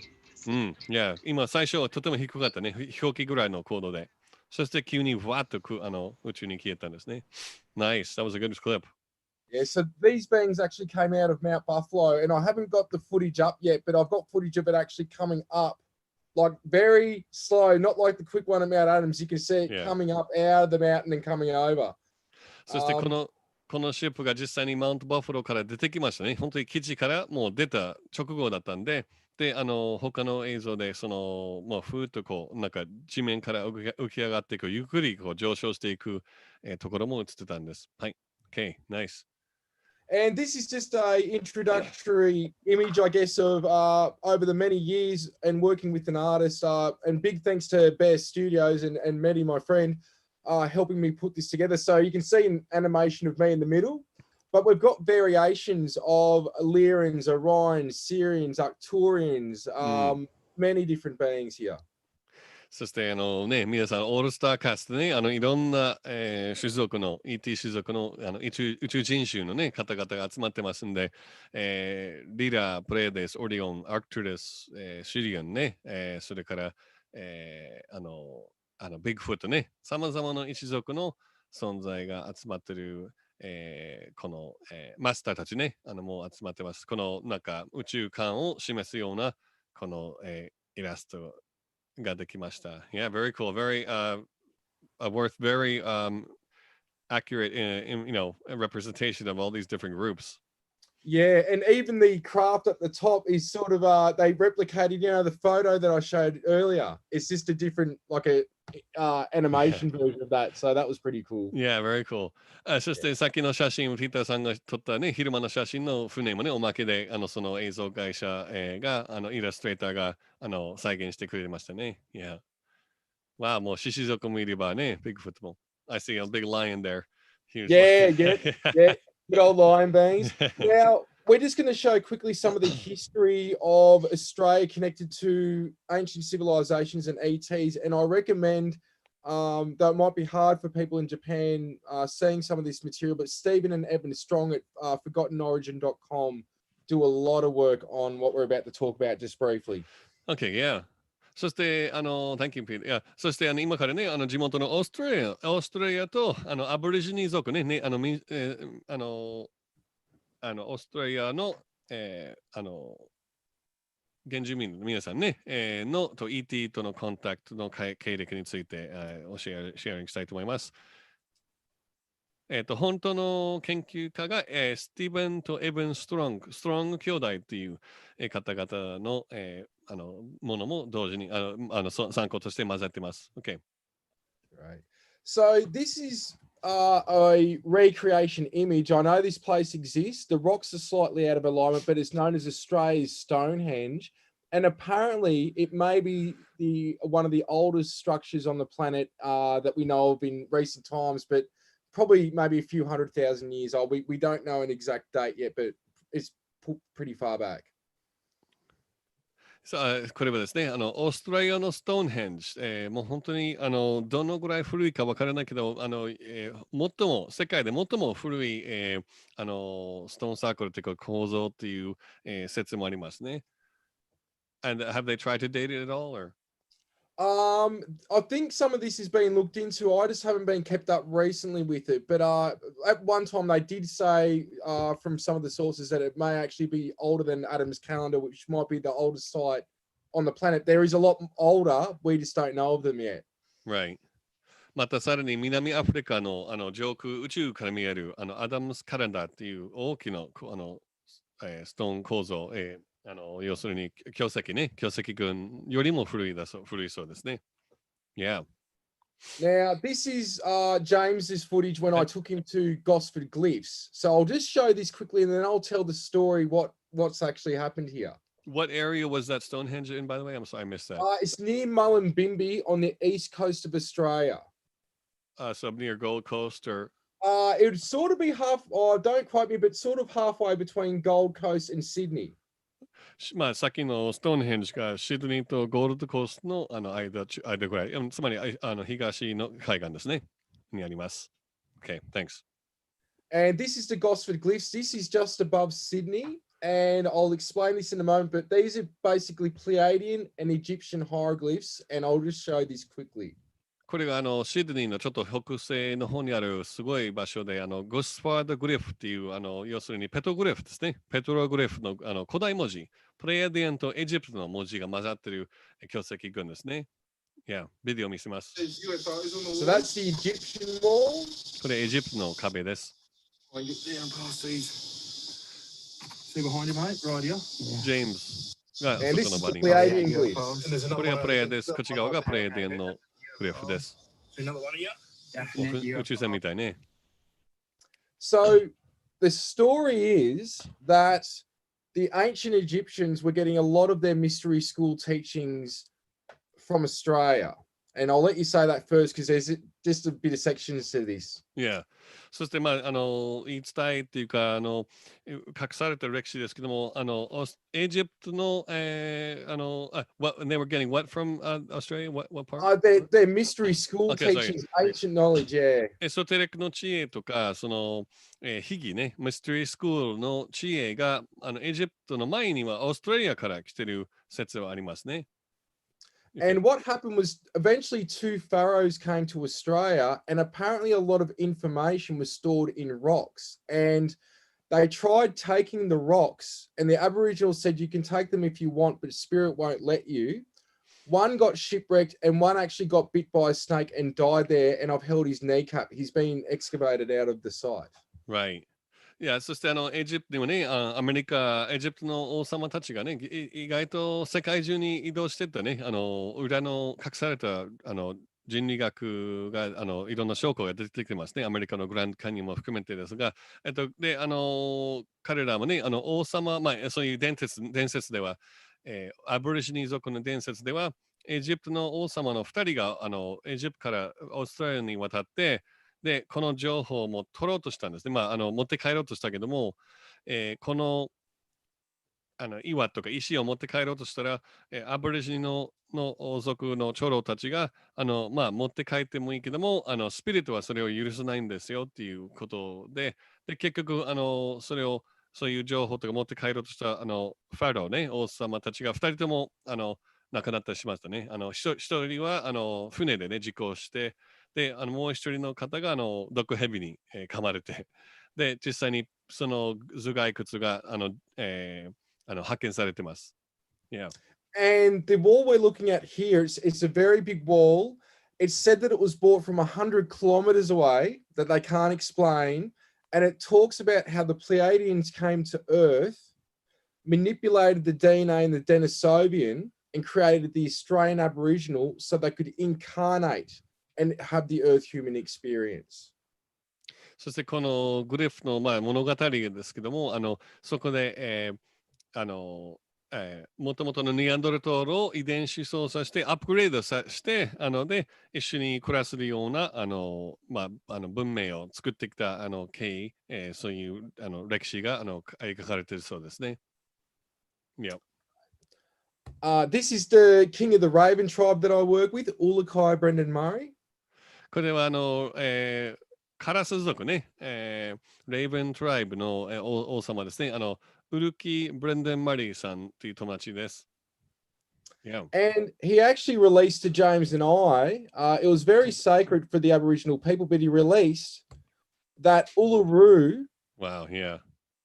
いや、今最初はとても低かったね。表記ぐらいの高度で。そして急にふわっと宇宙に消えたんですね。Nice. That was a good clip. Yeah, so these beings actually came out of Mount Buffalo, and I haven't got the footage up yet, but I've got footage of it actually coming up, like very slow, not like the quick one at Mount Adams. You can see it coming up out of the mountain and coming over. そしてこのシップが実際にマウントバファローから出てきましたね。本当に基地からもう出た直後だったんで、で、他の映像で、もうふーっとなんか地面から浮き上がっていく、ゆっくり上昇していく、ところも映ってたんです。はい。Okay, nice. And this is just a introductory image, I guess, of over the many years and working with an artist. And big thanks to Bear Studios and Mehdi, my friend, helping me put this together. So you can see an animation of me in the middle, but we've got variations of Illyrians, Orions, Syrians, Arcturians, many different beings here. そして皆さん、オールスターカストね、いろんな、種族の、ET 種族の、宇宙人種のね、方々が集まってますんで、リラ、プレーデス、オリオン、アクトゥルス、シリアンね、それから、ビッグフットね、さまざまな一族の存在が集まってる、この、マスターたちね、もう集まってます。このなんか宇宙観を示すような、この、イラストができました。Yeah, very cool. Very worth very accurate representation of all these different groups. Yeah, and even the craft at the top is sort of they replicated, the photo that I showed earlier. It's just a different like a animation version of that. So that was pretty cool. Yeah, very cool. そしてさっきの写真、ピーターさんが撮ったね、昼間の写真の船もね、おまけでその映像会社、がイラストレーターが再現してくれましたね。Yeah. わあ、もう獅子族もいればね、ビッグフットも。I see a big lion there. Yeah. Good old lion beings. Now, we're just going to show quickly some of the history of Australia connected to ancient civilizations and ETs. And I recommend, though it might be hard for people in Japan seeing some of this material, but Stephen and Evan Strong at forgottenorigin.com do a lot of work on what we're about to talk about just briefly. Okay, yeah. そして、Thank you, Peter. いや、そして、今からね、地元のオーストラリアと、アボリジニ族ね、オーストラリアの、原住民の皆さんね、と ET とのコンタクトの経歴について、シェアリングしたいと思います。本当の研究家が、スティーブンとエヴン・ストロング兄弟っていう、方々の、ものも同時に参考として混ざってます。Okay. Right. So this is a recreation image. I know this place exists. The rocks are slightly out of alignment, but it's known as Australia's Stonehenge. And apparently it may be one of the oldest structures on the planet that we know of in recent times, but probably maybe a few 100,000 years old. We don't know an exact date yet, but it's pretty far back. これはですね、オーストラリアのストーンヘンジ、もう本当にどのぐらい古いかわからないけど、世界で最も古い、ストーンサークルというか構造っていう、説もありますね。And have they tried to date it at all? Or? I think some of this is being looked into. I just haven't been kept up recently with it. But at one time they did say from some of the sources that it may actually be older than Adam's calendar, which might be the oldest site on the planet. There is a lot older. We just don't know of them yet. Right. またさらに南アフリカの上空宇宙から見えるアダムスカレンダーっていう大きなストーン構造、要するに巨石群よりも古いそうですね。Yeah. Now, this is James's footage when I took him to Gosford Glyphs. So I'll just show this quickly and then I'll tell the story what's actually happened here. What area was that Stonehenge in, by the way? I'm sorry, I missed that. It's near Mullumbimby on the east coast of Australia. So near Gold Coast or? It would sort of be don't quote me, but sort of halfway between Gold Coast and Sydney. まあ、さっきのストーンヘンジがシドニーとゴールドコーストの間ぐらい、つまり東の海岸ですね、にあります。Okay, thanks. And this is the Gosford Glyphs. This is just above Sydney. And I'll explain this in a moment, but these are basically Pleiadian and Egyptian hieroglyphs. And I'll just show this quickly. これがシドニーのちょっと北西の方にあるすごい場所で、ゴスファードグリフっていう、要するにペトグリフですね。ペトログリフの、古代文字、プレイアディアンとエジプトの文字が混ざっている巨石群ですね。いや、ビデオ見せます。So that's the Egyptian wall. これエジプトの壁です。See behind you, mate, right here. ジェームズが And this 外 is の場 the に。 Pleiadian And glyphs. there's another これが one プレイア over です。こっち側がプレイアディアンのグリフです there. Another one here. 宇宙船みたいね。So the story is that the ancient Egyptians were getting a lot of their mystery school teachings from Australia. And I'll let you say that first because there's just a bit of sections to this. Yeah. そして、まあ、言い伝えっていうか、隠された歴史ですけども、エジプトの、they were getting what from Australia? What part? They're mystery school Okay, sorry. teachings, ancient knowledge, yeah. エソテレクの知恵とか、秘技ね、ミステリースクールの知恵が、エジプトの前にはオーストラリアから来てる説はありますね。And what happened was eventually two pharaohs came to Australia, and apparently a lot of information was stored in rocks. And they tried taking the rocks, and the Aboriginals said, you can take them if you want, but spirit won't let you. One got shipwrecked, and one actually got bit by a snake and died there. And I've held his kneecap. He's been excavated out of the site. Right. いや、そしてエジプトにもね、アメリカ、エジプトの王様たちがね、意外と世界中に移動してったね、裏の隠された人類学がいろんな証拠が出てきてますね。アメリカのグランドカニオンも含めてですが、で、彼らもね、王様、まあ、そういう伝説では、アボリジニ族の伝説では、エジプトの王様の2人がエジプトからオーストラリアに渡って、で、この情報も取ろうとしたんですね。まあ、持って帰ろうとしたけども、この岩とか石を持って帰ろうとしたら、アボリジニの王族の長老たちがまあ、持って帰ってもいいけどもスピリットはそれを許さないんですよっていうことで、結局そういう情報とか持って帰ろうとしたファローね、王様たちが2人とも亡くなってしまったね。一人は船でね、事故して、で、もう一人の方が毒蛇に、噛まれて、で、実際にその頭蓋骨が発見されてます。Yeah. And the wall we're looking at here, it's a very big wall. It's said that it was bought from 100 kilometers away, that they can't explain. And it talks about how the Pleiadians came to Earth, manipulated the DNA in the Denisovian, and created the Australian Aboriginal so they could incarnate and have the Earth human experience. そしてこのグリフの、まあ、物語ですけども、そこで、もともとのニアンドルトールを遺伝子操作してアップグレードしてで一緒に暮らせるようなまあ、文明を作ってきた経緯、そういう歴史が描かれているそうですね。Yeah. This is the king of the Raven tribe that I work with, Ulakai Brendan Murray. これはカラス族ね、レイブントライブの王様ですね。ウルキ・ブレンデン・マリーさんという友達です。Yeah. And he actually released to James and I, it was very sacred for the Aboriginal people, but he released that Uluru Wow, yeah.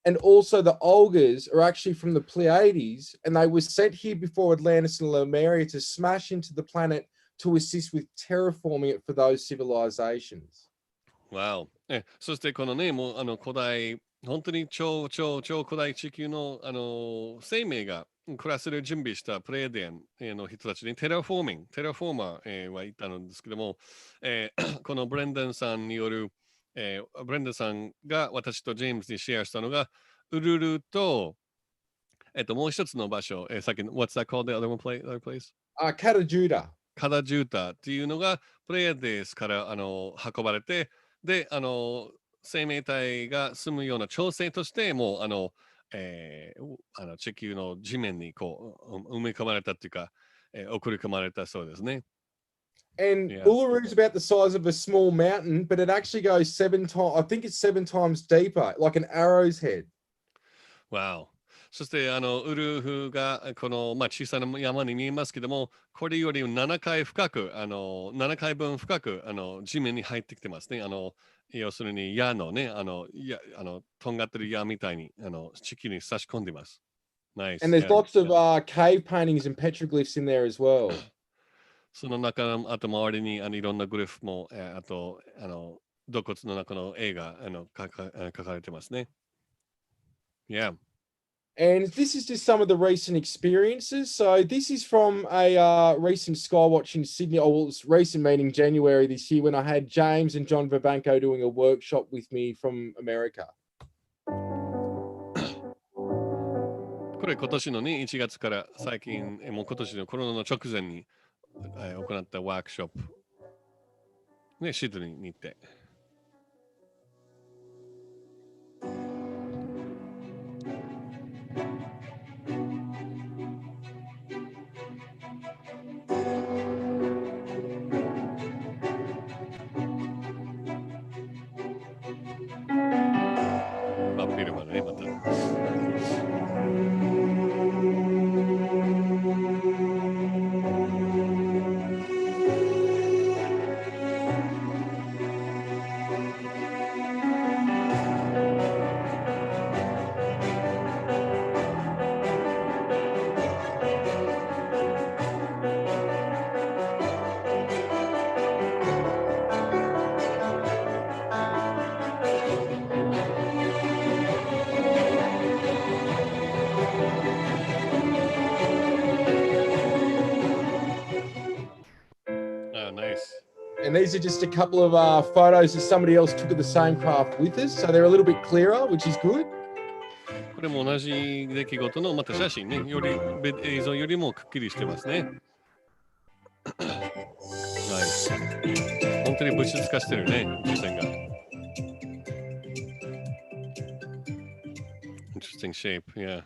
and also the Olgas are actually from the Pleiades, and they were sent here before Atlantis and Lemuria to smash into the planet to assist with terraforming it for those civilizations. Wow. そしてこのね、もう古代、本当に超古代地球の生命が暮らせる準備したプレイデンの人たちにテラフォーマー、はいたんですけども、このブレンデンさんによる、ブレンデンさんが私とジェームズにシェアしたのが、ウルルと、もう一つの場所、さっきの、What's that called? The other place? Katajuda. カダジュータっていうのがプレイデスから運ばれて、で、生命体が住むような調整としてもう地球の地面にこう埋め込まれたっていうか、送り込まれたそうですね。And Yeah. Uluru is about the size of a small mountain, but it actually goes 7 times, I think it's 7 times deeper, like an arrow's head. Wow. そしてウルフがこの、小さな山に見えますけども、これより7回深く、7回分深く地面に入ってきてますね。要するに矢のね、とんがってる矢みたいに地球に差し込んでます。Nice. And there's Yeah. lots of cave paintings and petroglyphs in there as well. その中、あと周りにいろんなグリフも、あと洞窟の中の絵が描かれてますね。Yeah. And this is just some of the recent experiences. So this is from a recent Skywatch in Sydney. Oh, well, it's recent meeting January this year when I had James and John Vivanco doing a workshop with me from America. これ今年のね、1月から最近、もう今年のコロナの直前に行ったワークショップ。ね、シドニーに行って。ビルまでね、また。And these are just a couple of photos that somebody else took of the same craft with us. So they're a little bit clearer, which is good. これも同じ出来事のまた写真ね、より映像よりもくっきりしてますね。本当に物質化してるね、視線が。Interesting shape, yeah.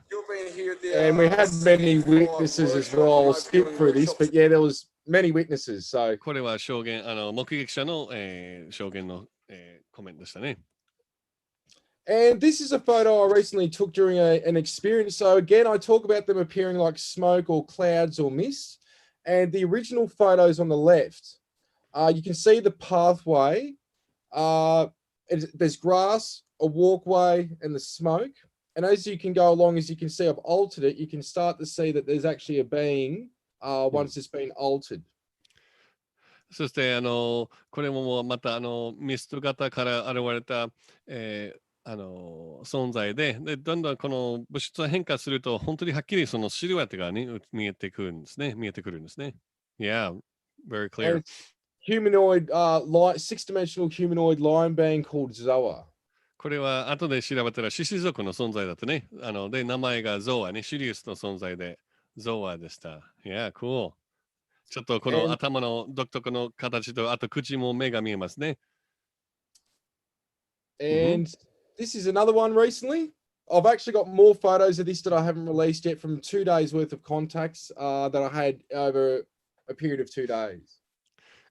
And we had many witnesses as well. I'll skip through this, but yeah, there was many witnesses. So これは証言、目撃者の、証言の、コメントでしたね。And this is a photo I recently took during an experience. So again, I talk about them appearing like smoke or clouds or mist. And the original photos on the left, you can see the pathway. There's grass, a walkway, and the smoke. And as you can go along, as you can see, I've altered it. You can start to see that there's actually a being once it's been altered. そしてこれもまたミスト型から現れた、存在で、だんだんこの物質が変化すると本当にはっきりそのシルエットが、ね、見えてくるんですね。Yeah, very clear. Humanoid, six-dimensional humanoid lion being called Zoa. これは後で調べたら獅子族の存在だったね。で、名前がゾーアね、シリウスの存在でゾーアでした。Yeah, cool. ちょっとこの頭の独特の形と、あと口も目が見えますね。And this is another one recently. I've actually got more photos of this that I haven't released yet from 2 days worth of contacts that I had over a period of 2 days.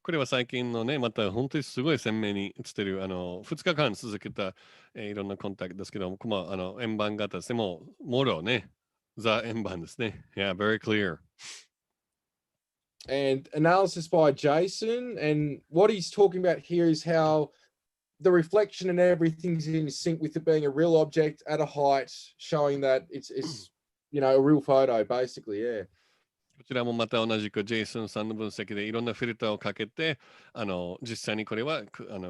これは最近のね、また本当にすごい鮮明に映ってる、2日間続けた、いろんなコンタクトですけども、円盤型ですね、もう、もろね、ザ円盤ですね。Yeah, very clear. And analysis by Jason. And what he's talking about here is how the reflection and everything's in sync with it being a real object at a height, showing that it's a real photo, basically, yeah. こちらもまた同じくジェイソンさんの分析でいろんなフィルターをかけて、実際にこれは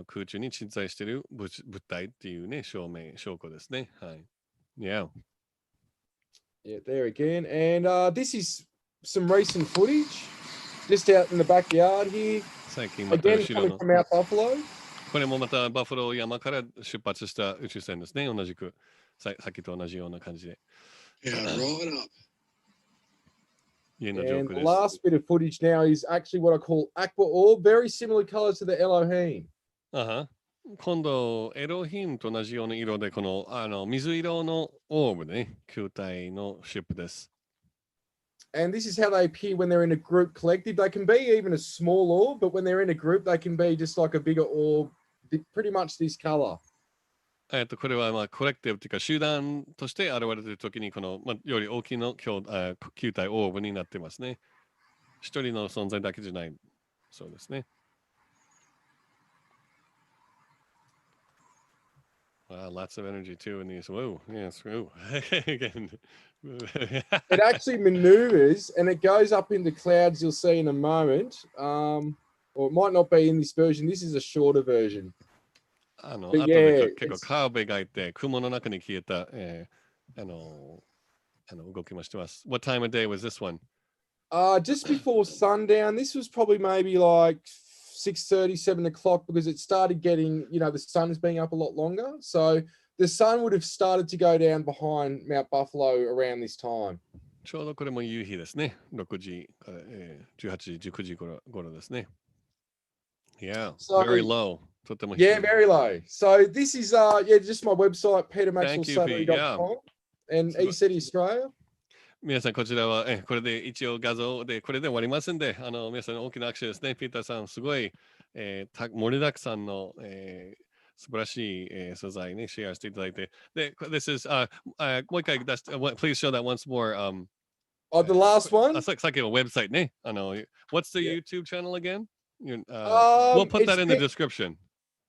空中に鎮在している物体っていうね、証拠ですね。はい。Yeah. Yeah, there again. And this is some recent footage just out in the backyard here. 最近また Again, 後ろ coming の。from Mount Buffalo. これもまたバファロー山から出発した宇宙船ですね。同じくさっきと同じような感じで。Yeah, right up. And the last bit of footage now is actually what I call aqua orb, very similar colors to the Elohim. 今度、エロヒムと同じような色で、この水色のオーブね、球体のシップです。And this is how they appear when they're in a group collective. They can be even a small orb, but when they're in a group, they can be just like a bigger orb, pretty much this color. これはコレクティブというか集団として現れているときにこの、より大きな球体オーブになっていますね。一人の存在だけじゃない。そうですね。Wow, lots of energy too in these. Whoa, yes, whoa. Again. It actually maneuvers and it goes up in the clouds you'll see in a moment. Or it might not be in this version. This is a shorter version. 後で結構カーブ描いて雲の中に消えた、動きもしてます。What time of day was this one? Just before sundown. This was probably maybe like 6:30, 7 o'clock because it started getting, the sun's being up a lot longer. So the sun would have started to go down behind Mount Buffalo around this time. ちょうどこれも夕日ですね。6時から、18時、19時頃ですね。Yeah, So, very low. Yeah, very low. So this is just my website, petermaxwellslattery.com and ECETI Australia. 皆さんこちらはこれで一応画像でこれで終わりますんで、皆さん大きな握手ですね。ピーターさんすごい、盛りだくさんの、素晴らしい、素材ねシェアしていただいて、で This is もう一回出して、please show that once more. The last one. さっきのウェブサイトね。What's the YouTube channel again? We'll put that in the description.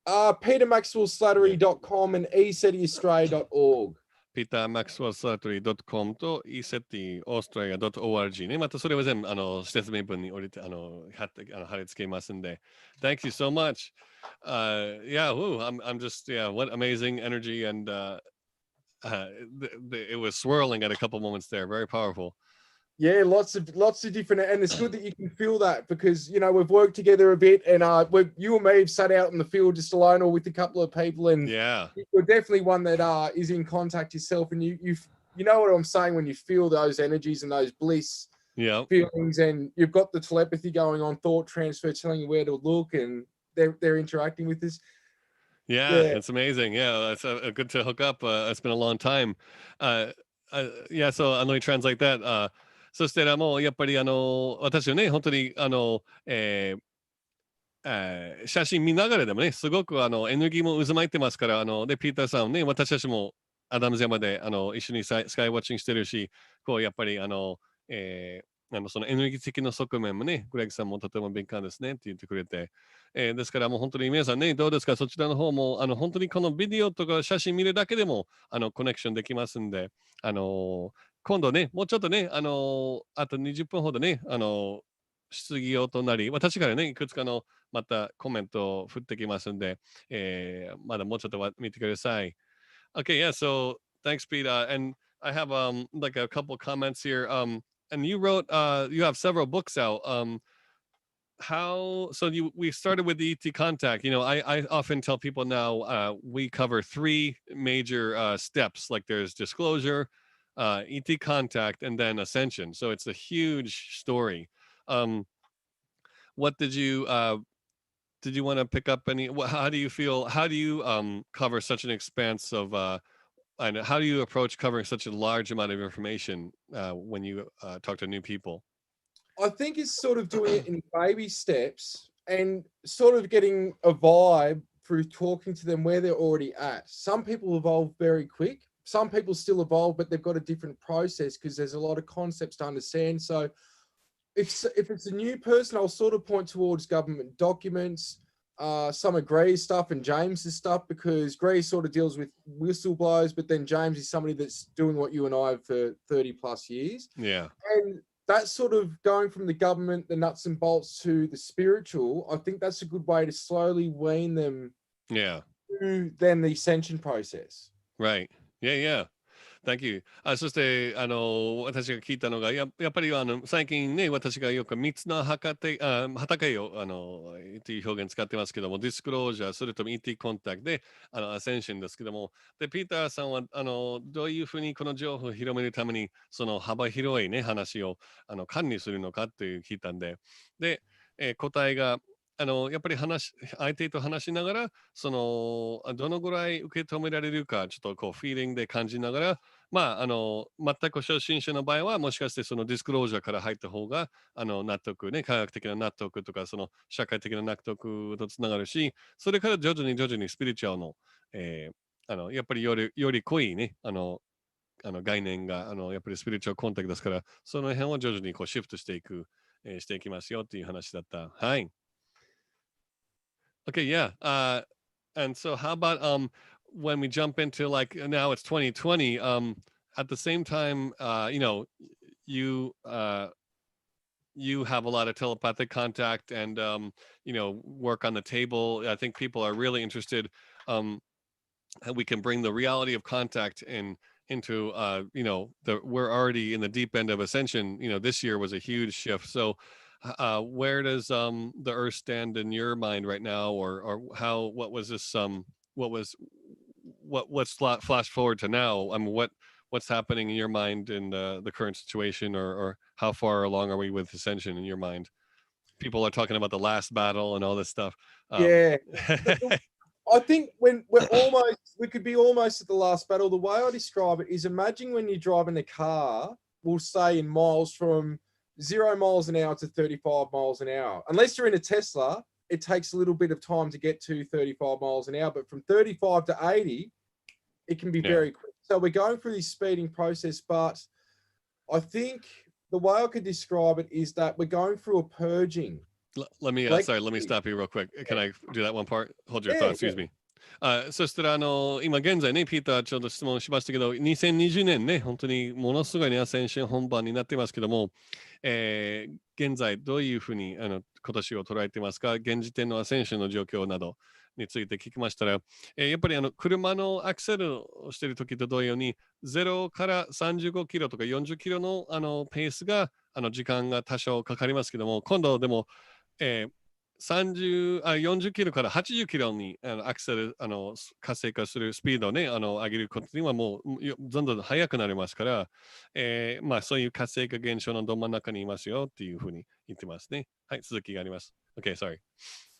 petermaxwellslattery.com and ECETIaustralia.org. petermaxwellslattery.com と ECETIaustralia.org ね。またそれは全部説明文に貼り付けますんで。Thank you so much. I'm just, what amazing energy and it was swirling at a couple moments there. Very powerful. Yeah, lots of different, and it's good that you can feel that because we've worked together a bit, and you and me have sat out in the field just alone or with a couple of people, and yeah, you're definitely one that is in contact yourself, and you know what I'm saying when you feel those energies and those bliss feelings, and you've got the telepathy going on, thought transfer, telling you where to look, and they're interacting with us. Yeah, it's amazing. Yeah, it's good to hook up. It's been a long time. So let me translate that. そしたらもうやっぱり私はね本当に写真見ながらでもねすごくエネルギーも渦巻いてますからでピーターさんね私たちもアダムズ山で一緒にスカイウォッチングしてるしこうやっぱりそのエネルギー的な側面もねグレッグさんもとても敏感ですねって言ってくれて、ですからもう本当に皆さんねどうですかそちらの方も本当にこのビデオとか写真見るだけでもコネクションできますんで今度ね、もうちょっとね、あと20分ほどね、質疑応となり、私からね、いくつかのまたコメントを振ってきますんで、まだもうちょっと見てください。Okay, yeah, so thanks, Pete. And I have like a couple comments here. And you wrote, you have several books out. We started with the ET contact. I often tell people now we cover three major steps, like there's disclosure, ET contact, and then ascension. So it's a huge story. What did you want to pick up any? How do you feel? How do you cover such an expanse of and how do you approach covering such a large amount of information when you talk to new people? I think it's sort of doing it in baby steps and sort of getting a vibe through talking to them where they're already at. Some people evolve very quick. Some people still evolve, but they've got a different process because there's a lot of concepts to understand. So if it's a new person, I'll sort of point towards government documents, some of Gray's stuff and James's stuff, because Gray sort of deals with whistleblowers, but then James is somebody that's doing what you and I have for 30 plus years. Yeah. And that's sort of going from the government, the nuts and bolts, to the spiritual. I think that's a good way to slowly wean them through then the ascension process. Right. Yeah. Thank you. そして私が聞いたのがやっぱり最近ね私がよく3つの畑をっていう表現使ってますけどもディスクロージャーそれとも ET コンタクトでアセンションですけどもでピーターさんはどういうふうにこの情報を広めるためにその幅広いね話を管理するのかっていう聞いたんで答えがやっぱり相手と話しながらどのぐらい受け止められるかちょっとこうフィーリングで感じながらまあ、全く初心者の場合は、もしかしてそのディスクロージャーから入った方が、納得ね、科学的な納得とか、その社会的な納得とつながるし、それから徐々にスピリチュアルの、やっぱりより濃いね、概念が、やっぱりスピリチュアルコンタクトですから、その辺を徐々にこうシフトしていきますよっていう話だった。はい。Okay, yeah. And so how about when we jump into like now it's 2020, at the same time, you you have a lot of telepathic contact and work on the table. I think people are really interested how we can bring the reality of contact into we're already in the deep end of ascension. This year was a huge shift. So where does the earth stand in your mind right now, or what was this what's flash forward to now? I mean, what's happening in your mind in the current situation, or how far along are we with ascension in your mind? People are talking about the last battle and all this stuff. Yeah. I think when we could be almost at the last battle. The way I describe it is, imagine when you're driving a car, we'll say in miles, from 0 miles an hour to 35 miles an hour. Unless you're in a Tesla, it takes a little bit of time to get to 35 miles an hour, but from 35 to 80, it can be very quick. So we're going through this speeding process, but I think the way I could describe it is that we're going through a purging. Let me stop you real quick. Can I do that one part? Hold your thought, excuse me. そしたら今現在ね、ピーターちょうど質問しましたけど、2020年ね、本当にものすごいね、アセンション本番になってますけども、現在どういうふうに今年を捉えてますか？現時点のアセンションの状況などについて聞きましたら、やっぱり車のアクセルをしている時と同様に、0から35キロとか40キロのペースが時間が多少かかりますけども、今度でも40キロから80キロにアクセル活性化するスピードをね上げることにはもうどんどん速くなりますから、まあそういう活性化現象のど真ん中にいますよっていうふうに言ってますね。はい、続きがあります。Okay, sorry.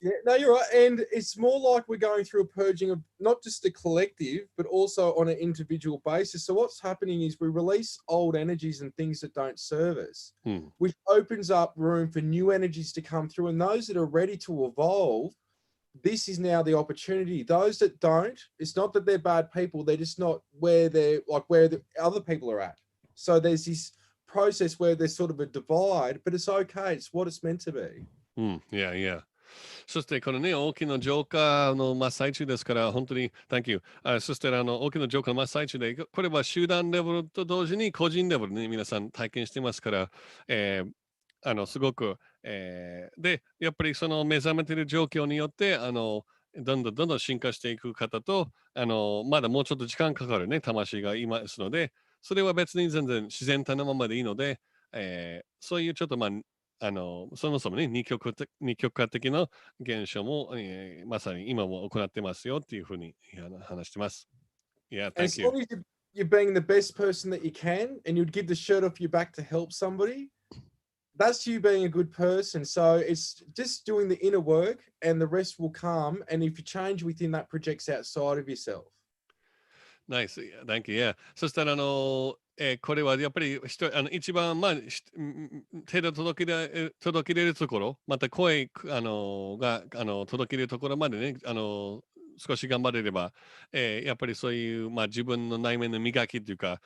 Yeah, no, you're right. And it's more like we're going through a purging of not just the collective, but also on an individual basis. So what's happening is we release old energies and things that don't serve us, which opens up room for new energies to come through. And those that are ready to evolve, this is now the opportunity. Those that don't, it's not that they're bad people. They're just not where the other people are at. So there's this process where there's sort of a divide, but it's okay. It's what it's meant to be. Yeah. そしてこのね、大きな浄化の真っ最中ですから、本当に Thank you。そして大きな浄化の真っ最中で、これは集団レベルと同時に個人レベルね、皆さん体験してますから、すごく、で、やっぱりその目覚めている状況によって、どんどん進化していく方と、まだもうちょっと時間かかるね、魂がいますので、それは別に全然自然体のままでいいので、そういうちょっとそもそもね、二極化的な現象も、まさに今も行ってますよっていうふうに話してます。Yeah, thank you. As long as you're being the best person that you can, and you'd give the shirt off your back to help somebody, that's you being a good person. So it's just doing the inner work, and the rest will come. And if you change within, that projects outside of yourself. Nice. Thank you. Yeah. そしたらこれはやっぱり一番手で届けれるところ、また声が届けれるところまでね少し頑張れれば、やっぱりそういう自分の内面の磨きというか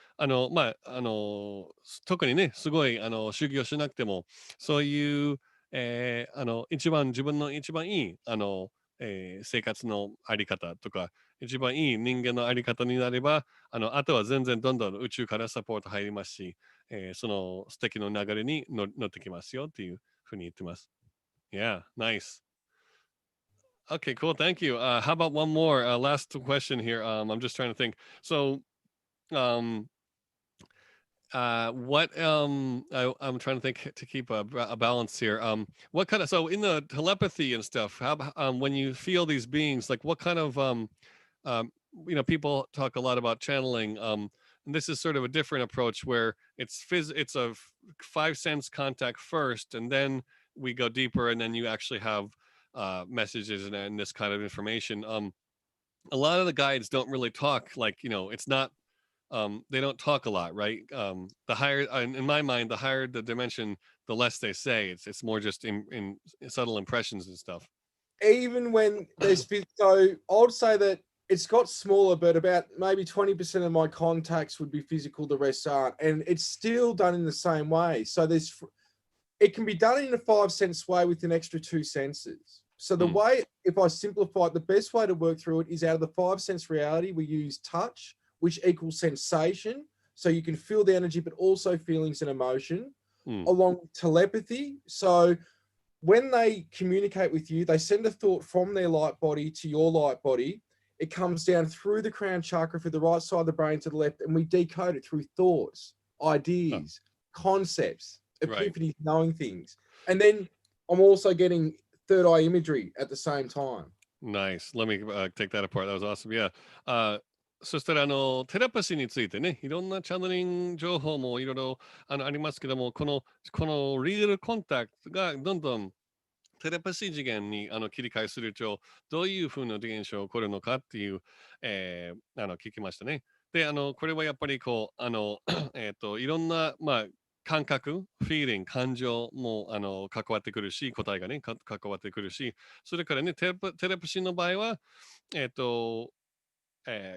特にねすごい修行しなくてもそういう自分の一番いい生活のあり方とか一番いい人間のあり方になればあとは全然どんどん宇宙からサポート入りますし、その素敵な流れに乗ってきますよっていうふうに言ってます。Yeah, nice. Okay, cool. Thank you. How about one more last question here? I'm just trying to think. So, what I'm trying to think to keep a balance here. What kind of so in the telepathy and stuff? How when you feel these beings, like what kind of people talk a lot about channeling. And this is sort of a different approach where it's a 5 sense contact first, and then we go deeper, and then you actually have messages and this kind of information. A lot of the guides don't really talk like it's not they don't talk a lot, right? The higher, in my mind, the higher the dimension, the less they say. It's more just in subtle impressions and stuff. Even when there's so I would say that it's got smaller, but about maybe 20% of my contacts would be physical, the rest aren't, and it's still done in the same way. So it can be done in a 5 sense way with an extra 2 senses. So the way, if I simplify it, the best way to work through it is out of the 5 sense reality, we use touch, which equals sensation. So you can feel the energy, but also feelings and emotion, along with telepathy. So when they communicate with you, they send a thought from their light body to your light body. It comes down through the crown chakra, through the right side of the brain to the left, and we decode it through thoughts, ideas, concepts, epiphanies, knowing things. And then I'm also getting third eye imagery at the same time. Nice. Let me take that apart. That was awesome. Yeah. そしたらテレパシーについてね、いろんなチャネリング情報もいろいろありますけども、このリールコンタクトがどんどんテレパシー次元に切り替えすると、どういうふうな現象が起こるのかっていう、聞きましたね。で、これはやっぱりこう、いろんな、感覚、フィーリング、感情も関わってくるし、答えがね、関わってくるし、それからね、テレパシーの場合は、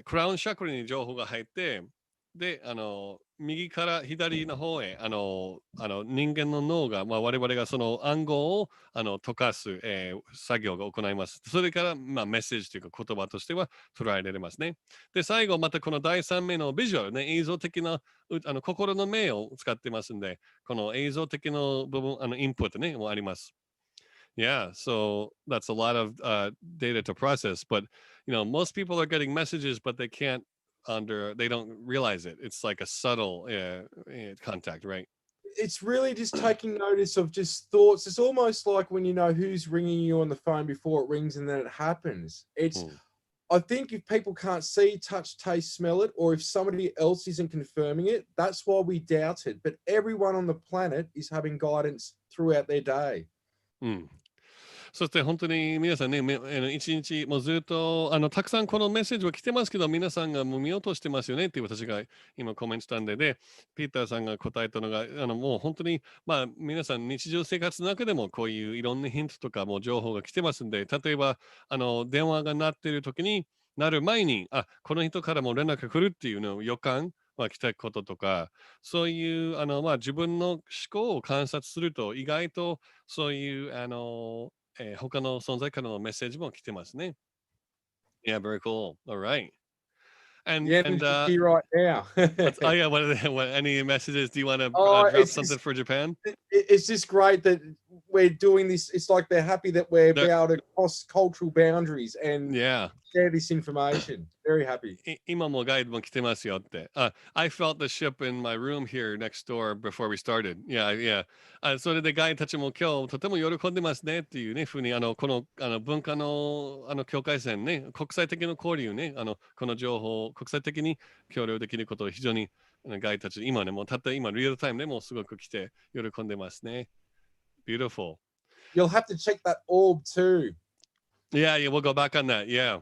クラウンチャクラに情報が入って、で、右から左の方へ、人間の脳が、我々がその暗号を溶かす、作業が行います。それから、メッセージというか言葉としては捉えられますね。で、最後、またこの第3目のビジュアルね、映像的な心の目を使ってますんで、この映像的な部分、インプットね、もあります。Yeah, so that's a lot of data to process, but most people are getting messages, but they don't realize it. It's like a subtle contact, right? It's really just taking notice of just thoughts. It's almost like when you know who's ringing you on the phone before it rings and then it happens. I think if people can't see, touch, taste, smell it, or if somebody else isn't confirming it, that's why we doubt it. But everyone on the planet is having guidance throughout their day. そして本当に皆さんね、一日もうずっとたくさんこのメッセージは来てますけど、皆さんがもう見落としてますよねって私が今コメントしたんで、ピーターさんが答えたのが、もう本当に、皆さん日常生活の中でもこういういろんなヒントとかもう情報が来てますんで、例えば電話が鳴っている時になる前に、この人からも連絡が来るっていうのを予感、来たこととか、そういう自分の思考を観察すると意外とそういう他の存在からのメッセージも来てますね。Yeah, very cool. All right. And right now. Any messages? Do you want to drop something for Japan? It's just great that we're doing this. It's like they're happy that we're able to cross cultural boundaries and share this information. Very happy. 今もガイドも来てますよって。I felt the ship in my room here next door before we started. Yeah. それでガイドたちも今日とても喜んでますねっていうね、ふうにこの文化の境界線ね、国際的な交流ね、この情報を国際的に協力できることを非常にガイドたち今ね、もうたった今リアルタイムでもすごく来て喜んでますね。Beautiful. You'll have to check that orb too. Yeah, we'll go back on that. Yeah.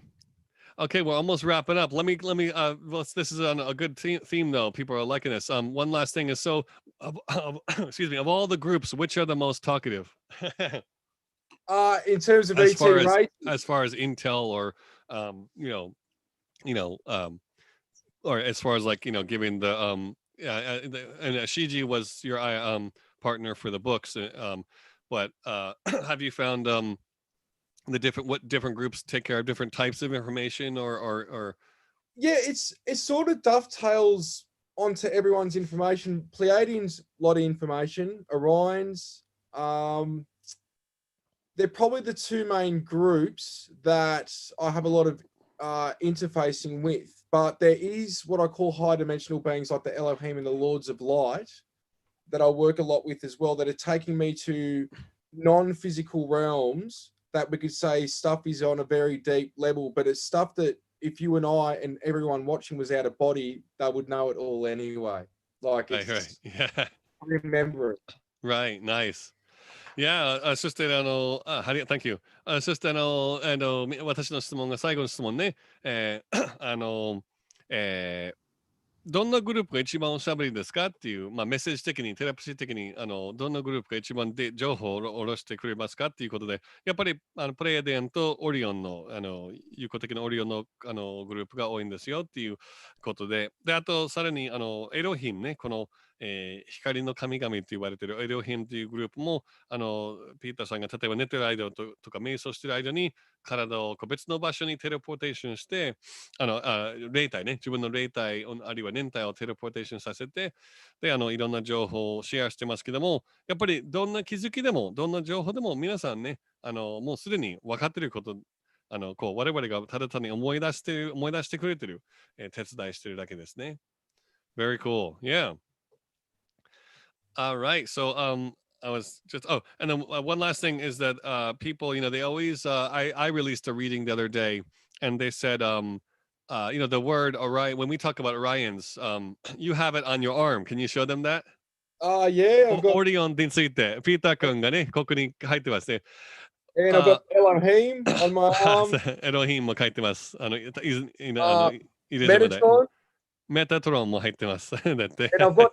Okay, we're almost wrapping up. Let me. This is on a good theme, though. People are liking this. One last thing is excuse me. Of all the groups, which are the most talkative? In terms of ET race, as far as intel, or or as far as like giving the and Shiji was your partner for the books. But have you found what different groups take care of different types of information or yeah, it sort of dovetails onto everyone's information. Pleiadians, a lot of information. Orions, they're probably the two main groups that I have a lot of interfacing with, but there is what I call high dimensional beings like the Elohim and the Lords of Light that I work a lot with as well, that are taking me to non-physical realms that we could say stuff is on a very deep level, but it's stuff that if you and I and everyone watching was out of body, they would know it all anyway. Like, it's yeah, remember it. Right, nice. Yeah, そして、Thank you. そして、私の質問が最後の質問ね。どんなグループが一番おしゃべりですかっていう、メッセージ的に、テラプシー的に、どんなグループが一番で情報を下ろしてくれますかっていうことで、やっぱりプレイデンとオリオンの、有効的なオリオンの、グループが多いんですよっていうことで、あと、さらに、エロヒムね、この、光の神々と言われているエロヒムというグループも、ピーターさんが例えば寝てる間とか、瞑想している間に、体を別の場所にテレポーテーションして、霊体ね、自分の霊体あるいは念体をテレポーテーションさせて、で、いろんな情報をシェアしてますけども、やっぱりどんな気づきでも、どんな情報でも皆さんね、もうすでに分かっていること、我々がただ単に思い出してくれてる、手伝いしてるだけですね。Very cool. Yeah. All right. So, I was just and then one last thing is that people, they always I released a reading the other day, and they said the word Orion. When we talk about Orions, you have it on your arm. Can you show them that? Yeah, I've got オリオンについてピーター君がねここに入ってますね。and I've got Elohim on my arm. エロヒンも書いてます。入れてもらい Metatron, メタトロンも入ってます。だって。and I've got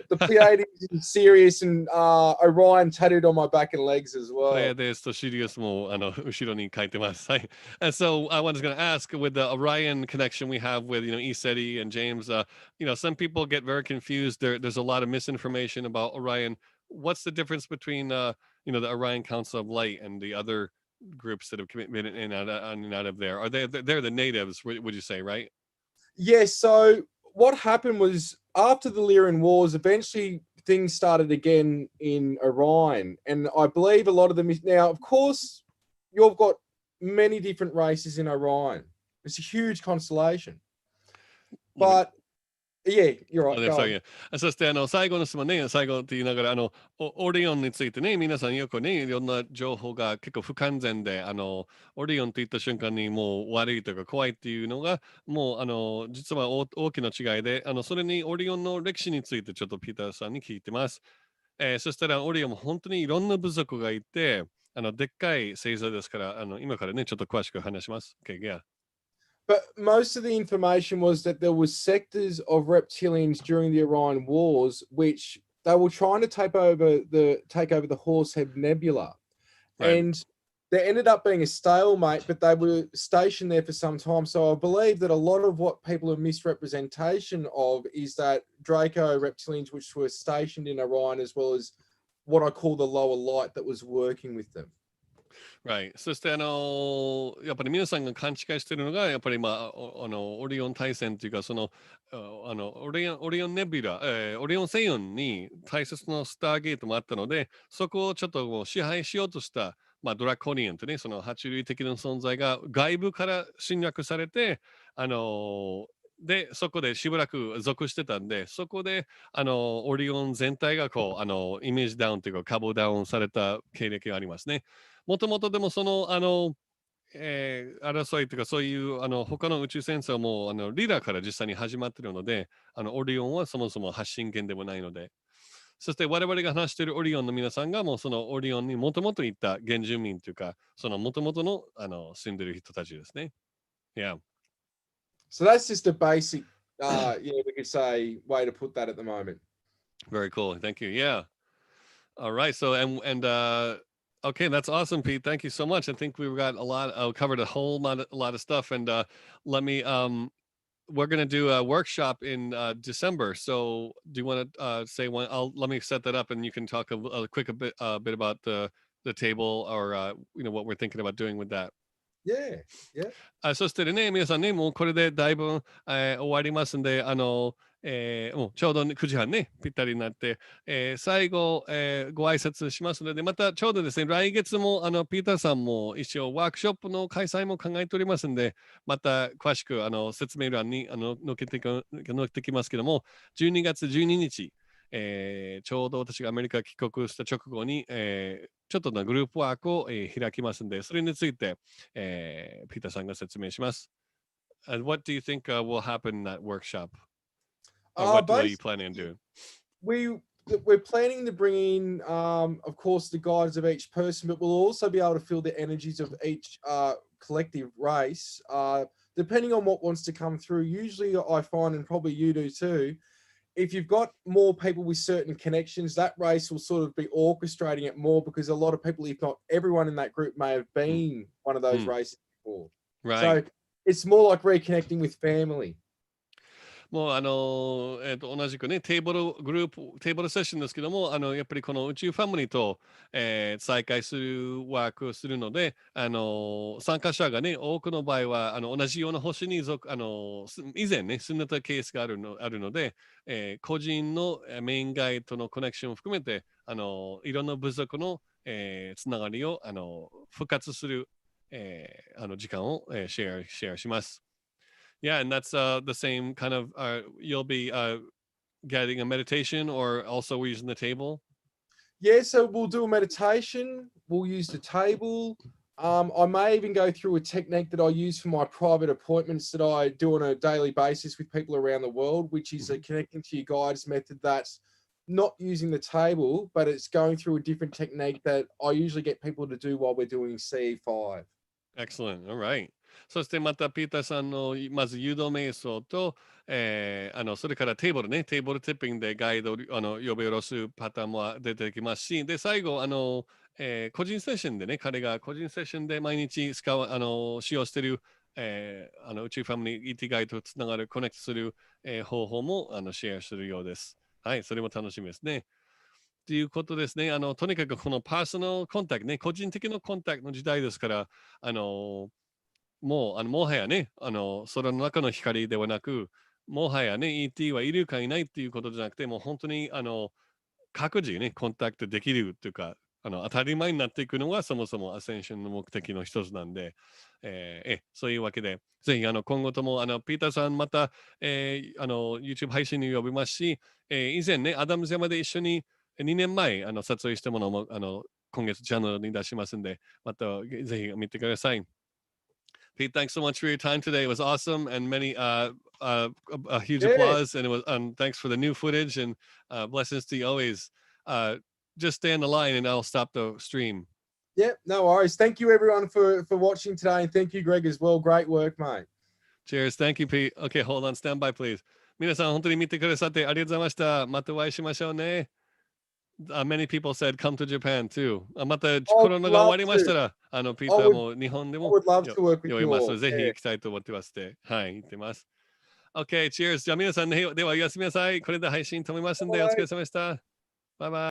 the Pleiades in Sirius and Orion tattooed on my back and legs as プレイ well. デスとシリウスも後ろに書いてます。はい。And so I was going to ask with the Orion connection we have with ECETI and James, some people get very confused. There's a lot of misinformation about Orion. What's the difference between the Orion Council of Light and the other groups that have been in and out of there? Are they're the natives? Would you say, right? Yes, so what happened was after the Lyran Wars, eventually things started again in Orion. And I believe a lot of them is now, of course, you've got many different races in Orion. It's a huge constellation. But yeah, you're right. そうです Go そう on. いうそして最後の質問ね、最後って言いながらオリオンについてね、皆さんよくね、いろんな情報が結構不完全で、オリオンって言った瞬間にもう悪いというか怖いっていうのが、もう実は大きな違いで、それにオリオンの歴史についてちょっとピーターさんに聞いてます。そしたらオリオンも本当にいろんな部族がいて、でっかい星座ですから、今からね、ちょっと詳しく話します。Okay, yeah. But most of the information was that there was sectors of reptilians during the Orion Wars, which they were trying to take over the Horsehead Nebula. Right. And there ended up being a stalemate, but they were stationed there for some time. So I believe that a lot of what people are misrepresentation of is that Draco reptilians, which were stationed in Orion, as well as what I call the lower light that was working with them. Right. そしてやっぱり皆さんが勘違いしているのがやっぱりオリオン大戦というかオリオンネビュラ、オリオン星雲に大切なスターゲートもあったのでそこをちょっと支配しようとしたドラコニアンとねその爬虫類的な存在が外部から侵略されてでそこでしばらく属してたんでそこでオリオン全体がこうイメージダウンというかカボダウンされた経歴がありますね。もともとでもその争いというかそういう他の宇宙戦争もリーダーから実際に始まっているのでオリオンはそもそも発信源でもないのでそして我々が話しているオリオンの皆さんがもうそのオリオンにもともといった原住民というかそのもともとの住んでいる人たちですね。Yeah. So that's just a basic, we could say way to put that at the moment. Very cool. Thank you. Yeah. All right. So okay, that's awesome, Pete. Thank you so much. I think we've got covered a whole lot of stuff. And let me, we're going to do a workshop in December. So do you want to say one? Let me set that up and you can talk a bit about the table or, what we're thinking about doing with that. Yeah. そしてね、皆さんね、もうこれでだいぶ、終わりますんで、もうちょうど9時半ね、ぴったりになって、最後、ご挨拶しますので、またちょうどですね、来月もピーターさんも一応ワークショップの開催も考えておりますんで、また詳しく説明欄に載っけてきますけども、12月12日、ちょうど私がアメリカ帰国した直後に、ちょっとのグループワークを、開きますので、それについて、ピーターさんが説明します。What do you think will happen in that workshop? What are you planning on doing? We're planning to bring in, of course, the guides of each person, but we'll also be able to feel the energies of each collective race. depending on what wants to come through, usually I find, and probably you do too, if you've got more people with certain connections, that race will sort of be orchestrating it more because a lot of people, if not everyone in that group, may have been one of those races before. Right. So it's more like reconnecting with family. もう同じくね、テーブルセッションですけども、やっぱりこの宇宙ファミリーと、再会するワークをするので、参加者がね、多くの場合は同じような星に以前ね、住んでたケースがあるので、個人のメインガイとのコネクションを含めて、いろんな部族の、つながりを復活する、時間を、シェアします。Yeah, and that's the same kind of, you'll be getting a meditation or also using the table? Yeah, so we'll do a meditation, we'll use the table. I may even go through a technique that I use for my private appointments that I do on a daily basis with people around the world, which is a connecting to your guides method that's not using the table, but it's going through a different technique that I usually get people to do while we're doing CE5. Excellent. All right. そしてまたピーターさんのまず誘導瞑想と、それからテーブルティッピングでガイドを呼び下ろすパターンも出てきますし、で、最後、個人セッションでね、彼が個人セッションで毎日使用している、宇宙ファミリー ET ガイドとつながる、コネクトする、方法もシェアするようです。はい、それも楽しみですね。ということですね。とにかくこのパーソナルコンタクトね、個人的なコンタクトの時代ですから、もはやね、空の中の光ではなく、もはやね、ET はいるかいないっていうことじゃなくて、もう本当に各自ね、コンタクトできるっていうか、当たり前になっていくのがそもそもアセンションの目的の一つなんで、そういうわけで、ぜひ今後ともピーターさんまた、YouTube 配信に呼びますし、以前ね、アダムズ山で一緒に2年前撮影したものも今月チャンネルに出しますんで、またぜひ見てください。Pete, thanks so much for your time today. It was awesome and many a huge applause. And it was thanks for the new footage and blessings to you always. Just stay on the line and I'll stop the stream. Yeah, no worries. Thank you everyone for watching today, and thank you, Greg, as well. Great work, mate. Cheers. Thank you, Pete. Okay, hold on. Stand by, please. 皆さん本当に見てくださってありがとうございました。またお会いしましょうね。Many people said come to Japan too. またコロナが終わりましたら、ピーターも日本でも呼びますので、ぜひ行きたいと思ってますって。はい、言ってます。OK, cheers. じゃあ皆さん、ではおやすみなさい。これで配信止めますんで、お疲れ様でした。バイバイ。